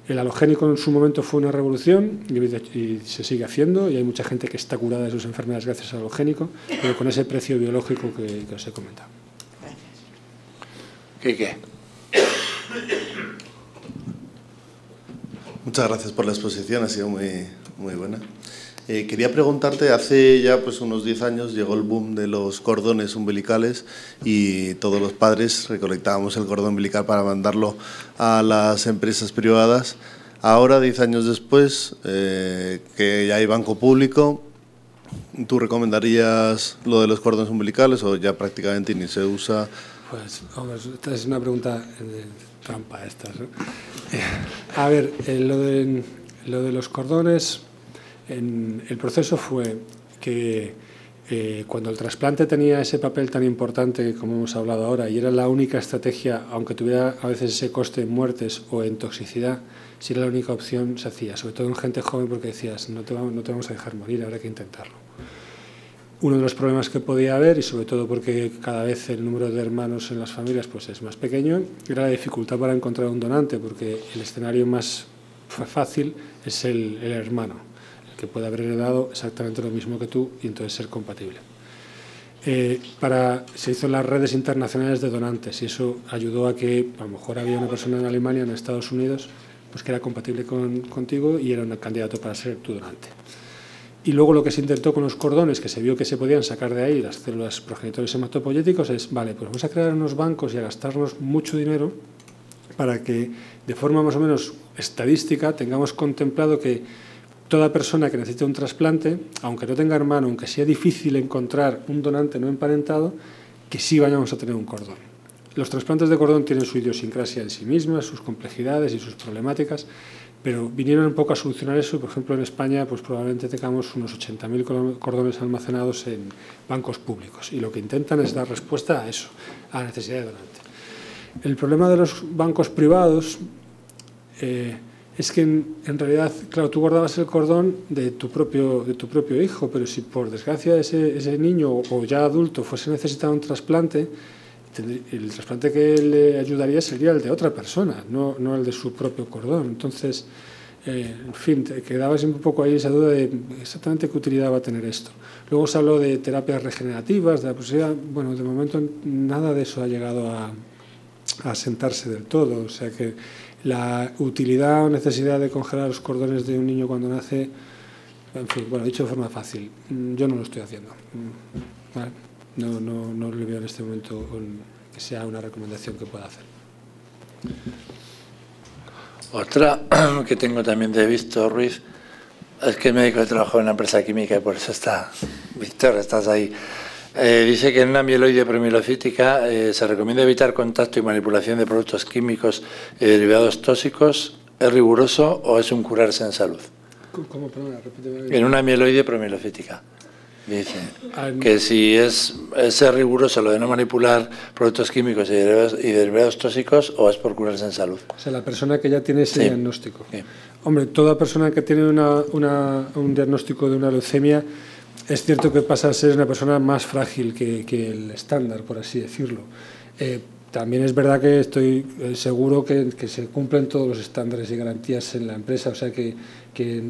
B: El alogénico en su momento fue una revolución y se sigue haciendo, y hay mucha gente que está curada de sus enfermedades gracias al alogénico, pero con ese precio biológico que os he comentado.
C: Quique.
D: Muchas gracias por la exposición, ha sido muy buena. Quería preguntarte, hace ya pues unos 10 años llegó el boom de los cordones umbilicales y todos los padres recolectábamos el cordón umbilical para mandarlo a las empresas privadas. Ahora, 10 años después, que ya hay banco público, ¿tú recomendarías lo de los cordones umbilicales o ya prácticamente ni se usa?
B: Pues, hombre, esta es una pregunta trampa estas, ¿no? A ver, lo de los cordones, el proceso fue que cuando el trasplante tenía ese papel tan importante como hemos hablado ahora y era la única estrategia, aunque tuviera a veces ese coste en muertes o en toxicidad, si era la única opción se hacía, sobre todo en gente joven porque decías, no te vamos a dejar morir, habrá que intentarlo. Uno de los problemas que podía haber, y sobre todo porque cada vez el número de hermanos en las familias pues es más pequeño, era la dificultad para encontrar un donante, porque el escenario más fácil es el hermano, el que puede haber heredado exactamente lo mismo que tú y entonces ser compatible. Se hizo las redes internacionales de donantes y eso ayudó a que a lo mejor había una persona en Alemania, en Estados Unidos, pues que era compatible contigo y era un candidato para ser tu donante. Y luego lo que se intentó con los cordones, que se vio que se podían sacar de ahí las células progenitores hematopoyéticos, es, vale, pues vamos a crear unos bancos y a gastarnos mucho dinero para que de forma más o menos estadística tengamos contemplado que toda persona que necesite un trasplante, aunque no tenga hermano, aunque sea difícil encontrar un donante no emparentado, que sí vayamos a tener un cordón. Los trasplantes de cordón tienen su idiosincrasia en sí mismas, sus complejidades y sus problemáticas, pero vinieron un poco a solucionar eso. Por ejemplo, en España pues probablemente tengamos unos 80.000 cordones almacenados en bancos públicos y lo que intentan es dar respuesta a eso, a la necesidad de donante. El problema de los bancos privados es que en realidad, claro, tú guardabas el cordón de tu propio hijo, pero si por desgracia ese niño o ya adulto fuese necesitado un trasplante, el trasplante que le ayudaría sería el de otra persona, no el de su propio cordón. Entonces, en fin, te quedabas un poco ahí esa duda de exactamente qué utilidad va a tener esto. Luego se habló de terapias regenerativas, de la posibilidad, bueno, de momento nada de eso ha llegado a asentarse del todo, o sea que la utilidad o necesidad de congelar los cordones de un niño cuando nace, en fin, bueno, dicho de forma fácil, yo no lo estoy haciendo. ¿Vale? No le veo en este momento que sea una recomendación que pueda hacer.
C: Otra que tengo también de Víctor Ruiz, es que el médico trabajó en una empresa química y por eso está. Víctor, estás ahí. Dice que en una amiloide promielofítica se recomienda evitar contacto y manipulación de productos químicos y derivados tóxicos. ¿Es riguroso o es un curarse en salud?
B: ¿Cómo? Perdona, repíteme.
C: En una amiloide promielofítica. Dice que si es riguroso lo de no manipular productos químicos y derivados tóxicos o es por curarse en salud.
B: O sea, la persona que ya tiene ese diagnóstico.
C: Sí.
B: Hombre, toda persona que tiene un diagnóstico de una leucemia, es cierto que pasa a ser una persona más frágil que el estándar, por así decirlo. También es verdad que estoy seguro que se cumplen todos los estándares y garantías en la empresa, o sea que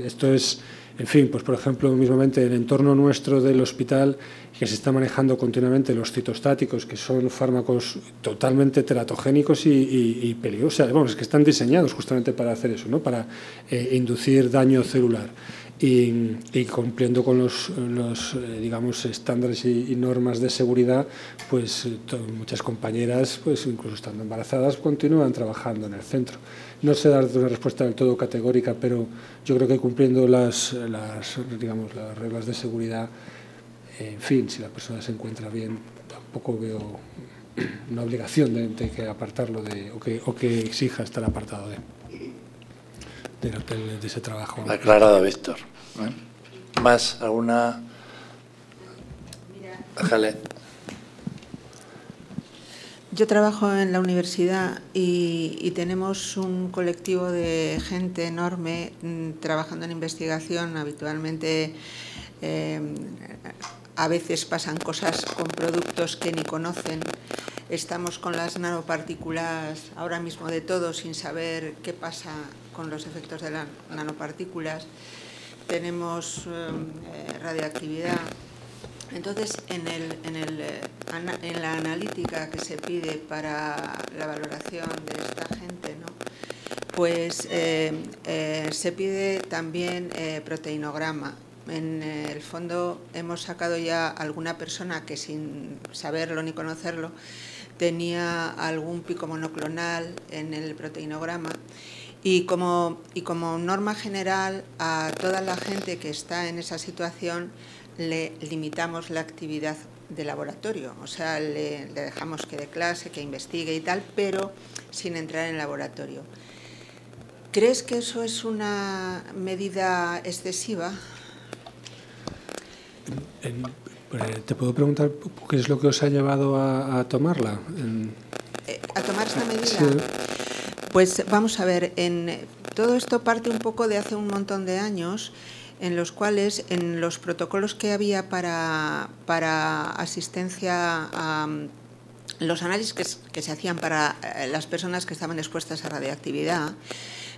B: esto es, en fin, pues por ejemplo, mismamente en el entorno nuestro del hospital, que se está manejando continuamente los citostáticos, que son fármacos totalmente teratogénicos y peligrosos, vamos, es que están diseñados justamente para hacer eso, ¿no? Para inducir daño celular. Y cumpliendo con los digamos, estándares y normas de seguridad, pues muchas compañeras, pues incluso estando embarazadas, continúan trabajando en el centro. No sé darte una respuesta del todo categórica, pero yo creo que cumpliendo las reglas de seguridad, en fin, si la persona se encuentra bien, tampoco veo una obligación de que apartarlo o que exija estar apartado de ese trabajo.
C: Aclarado, Víctor. ¿Más? ¿Alguna? Déjale.
E: Yo trabajo en la universidad y tenemos un colectivo de gente enorme trabajando en investigación. Habitualmente a veces pasan cosas con productos que ni conocen. Estamos con las nanopartículas ahora mismo de todo sin saber qué pasa con los efectos de las nanopartículas. Tenemos radioactividad. Entonces, en la analítica que se pide para la valoración de esta gente, ¿no? Pues se pide también proteinograma. En el fondo hemos sacado ya alguna persona que sin saberlo ni conocerlo tenía algún pico monoclonal en el proteinograma y como norma general a toda la gente que está en esa situación le limitamos la actividad de laboratorio, o sea, le dejamos que dé clase, que investigue y tal, pero sin entrar en laboratorio. ¿Crees que eso es una medida excesiva?
B: ¿Te puedo preguntar qué es lo que os ha llevado a tomarla?
E: ¿A tomar esta medida?
B: Sí.
E: Pues vamos a ver, todo esto parte un poco de hace un montón de años. en los cuales en los protocolos que había para asistencia a los análisis que se hacían para las personas que estaban expuestas a radiactividad,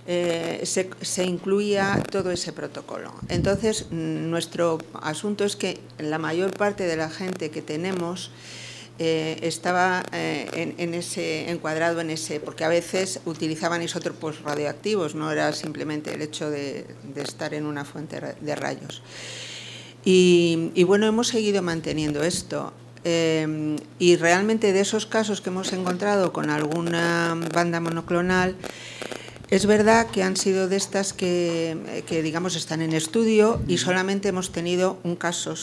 E: se incluía todo ese protocolo. Entonces, nuestro asunto es que la mayor parte de la gente que tenemos estaba encuadrado en ese, porque a veces utilizaban isótopos radioactivos, no era simplemente el hecho de estar en una fuente de rayos. Y bueno, hemos seguido manteniendo esto. Y realmente de esos casos que hemos encontrado con alguna banda monoclonal, es verdad que han sido de estas que digamos están en estudio, y solamente hemos tenido un caso,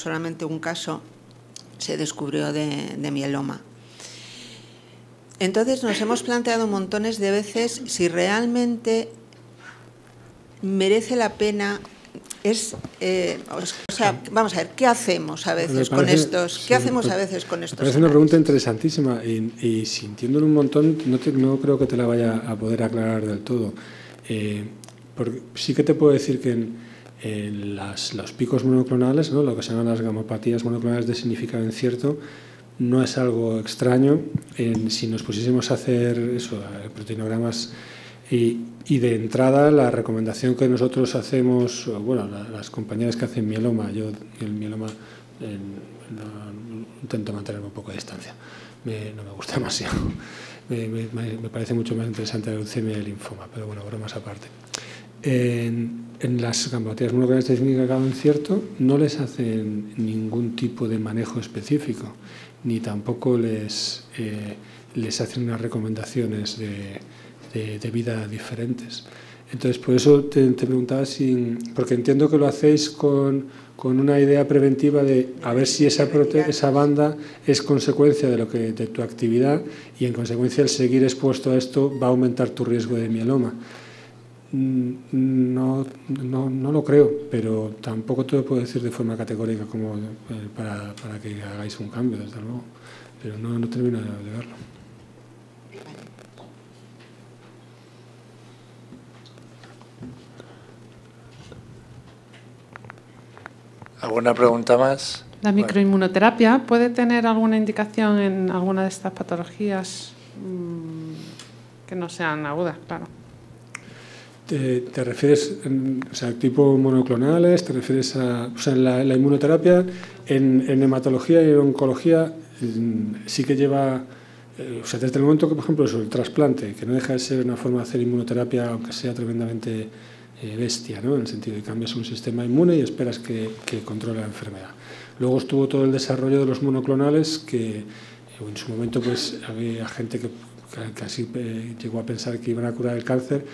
E: se descubrió de mieloma. Entonces nos hemos planteado montones de veces si realmente merece la pena. O sea, vamos a ver, ¿qué hacemos a veces con estos? ¿Qué hacemos a veces con estos?
B: Me parece una pregunta interesantísima y sintiéndolo un montón, no creo que te la vaya a poder aclarar del todo. Porque sí que te puedo decir que en los picos monoclonales, ¿no?, lo que se llaman las gamopatías monoclonales de significado incierto, no es algo extraño. Si nos pusiésemos a hacer eso, proteinogramas. Y de entrada, la recomendación que nosotros hacemos, bueno, las compañeras que hacen mieloma, yo el mieloma intento mantenerme un poco de distancia, no me gusta demasiado, me parece mucho más interesante la leucemia y el linfoma, pero bueno, bromas aparte. En las gamopatías monoclonales de significado incierto no les hacen ningún tipo de manejo específico, ni tampoco les hacen unas recomendaciones de vida diferentes. Entonces, por eso te preguntaba porque entiendo que lo hacéis con una idea preventiva de a ver si esa banda es consecuencia de tu actividad, y en consecuencia el seguir expuesto a esto va a aumentar tu riesgo de mieloma. No lo creo, pero tampoco te lo puedo decir de forma categórica como para que hagáis un cambio, desde luego, pero no termino de verlo.
C: ¿Alguna pregunta más?
F: ¿La microinmunoterapia puede tener alguna indicación en alguna de estas patologías que no sean agudas, claro?
B: ¿Te refieres, o sea, tipo monoclonales? ¿Te refieres a, o sea, la inmunoterapia en hematología y en oncología sí que lleva, o sea, desde el momento que, por ejemplo, el trasplante, que no deja de ser una forma de hacer inmunoterapia, aunque sea tremendamente bestia, ¿no?, en el sentido de que cambias un sistema inmune y esperas que controle la enfermedad. Luego estuvo todo el desarrollo de los monoclonales, que en su momento pues había gente que casi llegó a pensar que iban a curar el cáncer,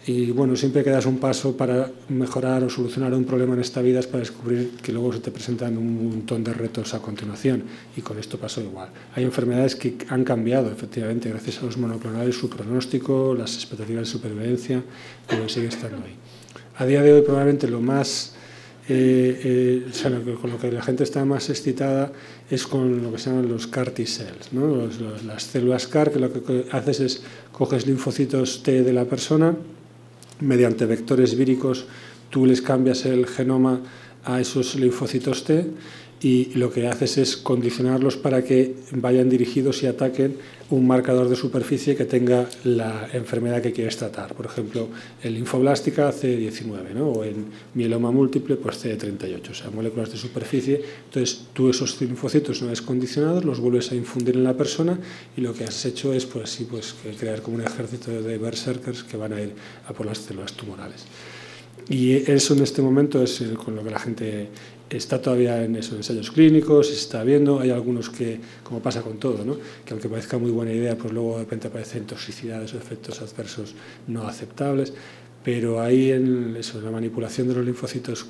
B: y bueno, siempre que das un paso para mejorar o solucionar un problema en esta vida es para descubrir que luego se te presentan un montón de retos a continuación, y con esto pasó igual. Hay enfermedades que han cambiado efectivamente gracias a los monoclonales, su pronóstico, las expectativas de supervivencia, pero sigue estando ahí. A día de hoy probablemente lo más o sea, con lo que la gente está más excitada es con lo que se llaman los CAR T-cells, ¿no? Las células CAR, que lo que haces es coges linfocitos T de la persona, mediante vectores víricos tú les cambias el genoma a esos linfocitos T, y lo que haces es condicionarlos para que vayan dirigidos y ataquen un marcador de superficie que tenga la enfermedad que quieres tratar. Por ejemplo, en linfoblástica CD19, ¿no?, o en mieloma múltiple pues CD38, o sea, moléculas de superficie. Entonces tú esos linfocitos, una vez condicionados, los vuelves a infundir en la persona, y lo que has hecho es pues, sí, pues, crear como un ejército de berserkers que van a ir a por las células tumorales. Y eso en este momento es con lo que la gente está todavía en esos ensayos clínicos, se está viendo. Hay algunos que, como pasa con todo, ¿no?, que aunque parezca muy buena idea, pues luego de repente aparecen toxicidades o efectos adversos no aceptables. Pero ahí en la manipulación de los linfocitos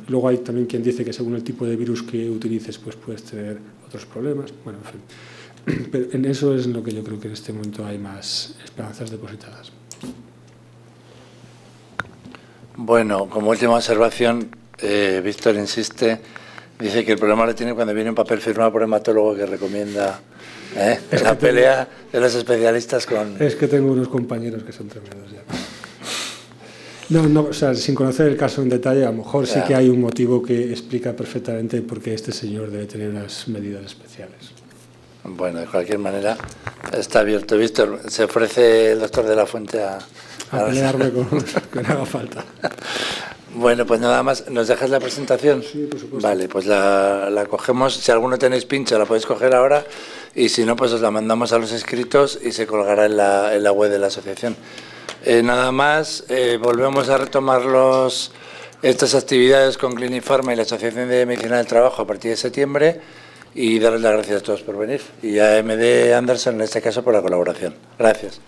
B: luego hay también quien dice que según el tipo de virus que utilices, pues puedes tener otros problemas. Bueno, en fin. Pero en eso es en lo que yo creo que en este momento hay más esperanzas depositadas.
C: Bueno, como última observación, Víctor insiste, dice que el problema lo tiene cuando viene un papel firmado por el hematólogo que recomienda la pelea de los especialistas con...
B: Es que tengo unos compañeros que son tremendos ya. No, o sea, sin conocer el caso en detalle, a lo mejor sí
C: Ya.
B: que hay un motivo que explica perfectamente por qué este señor debe tener unas medidas especiales.
C: Bueno, de cualquier manera, está abierto. Víctor, se ofrece el doctor de la Fuente a
B: pelearme con que no haga falta.
C: Bueno, pues nada más. ¿Nos dejas la presentación?
B: Sí, por supuesto.
C: Vale, pues la cogemos. Si alguno tenéis pincha, la podéis coger ahora. Y si no, pues os la mandamos a los inscritos y se colgará en la web de la asociación. Nada más, volvemos a retomar estas actividades con Clinifarma y la Asociación de Medicina del Trabajo a partir de septiembre. Y daros las gracias a todos por venir. Y a MD Anderson, en este caso, por la colaboración. Gracias.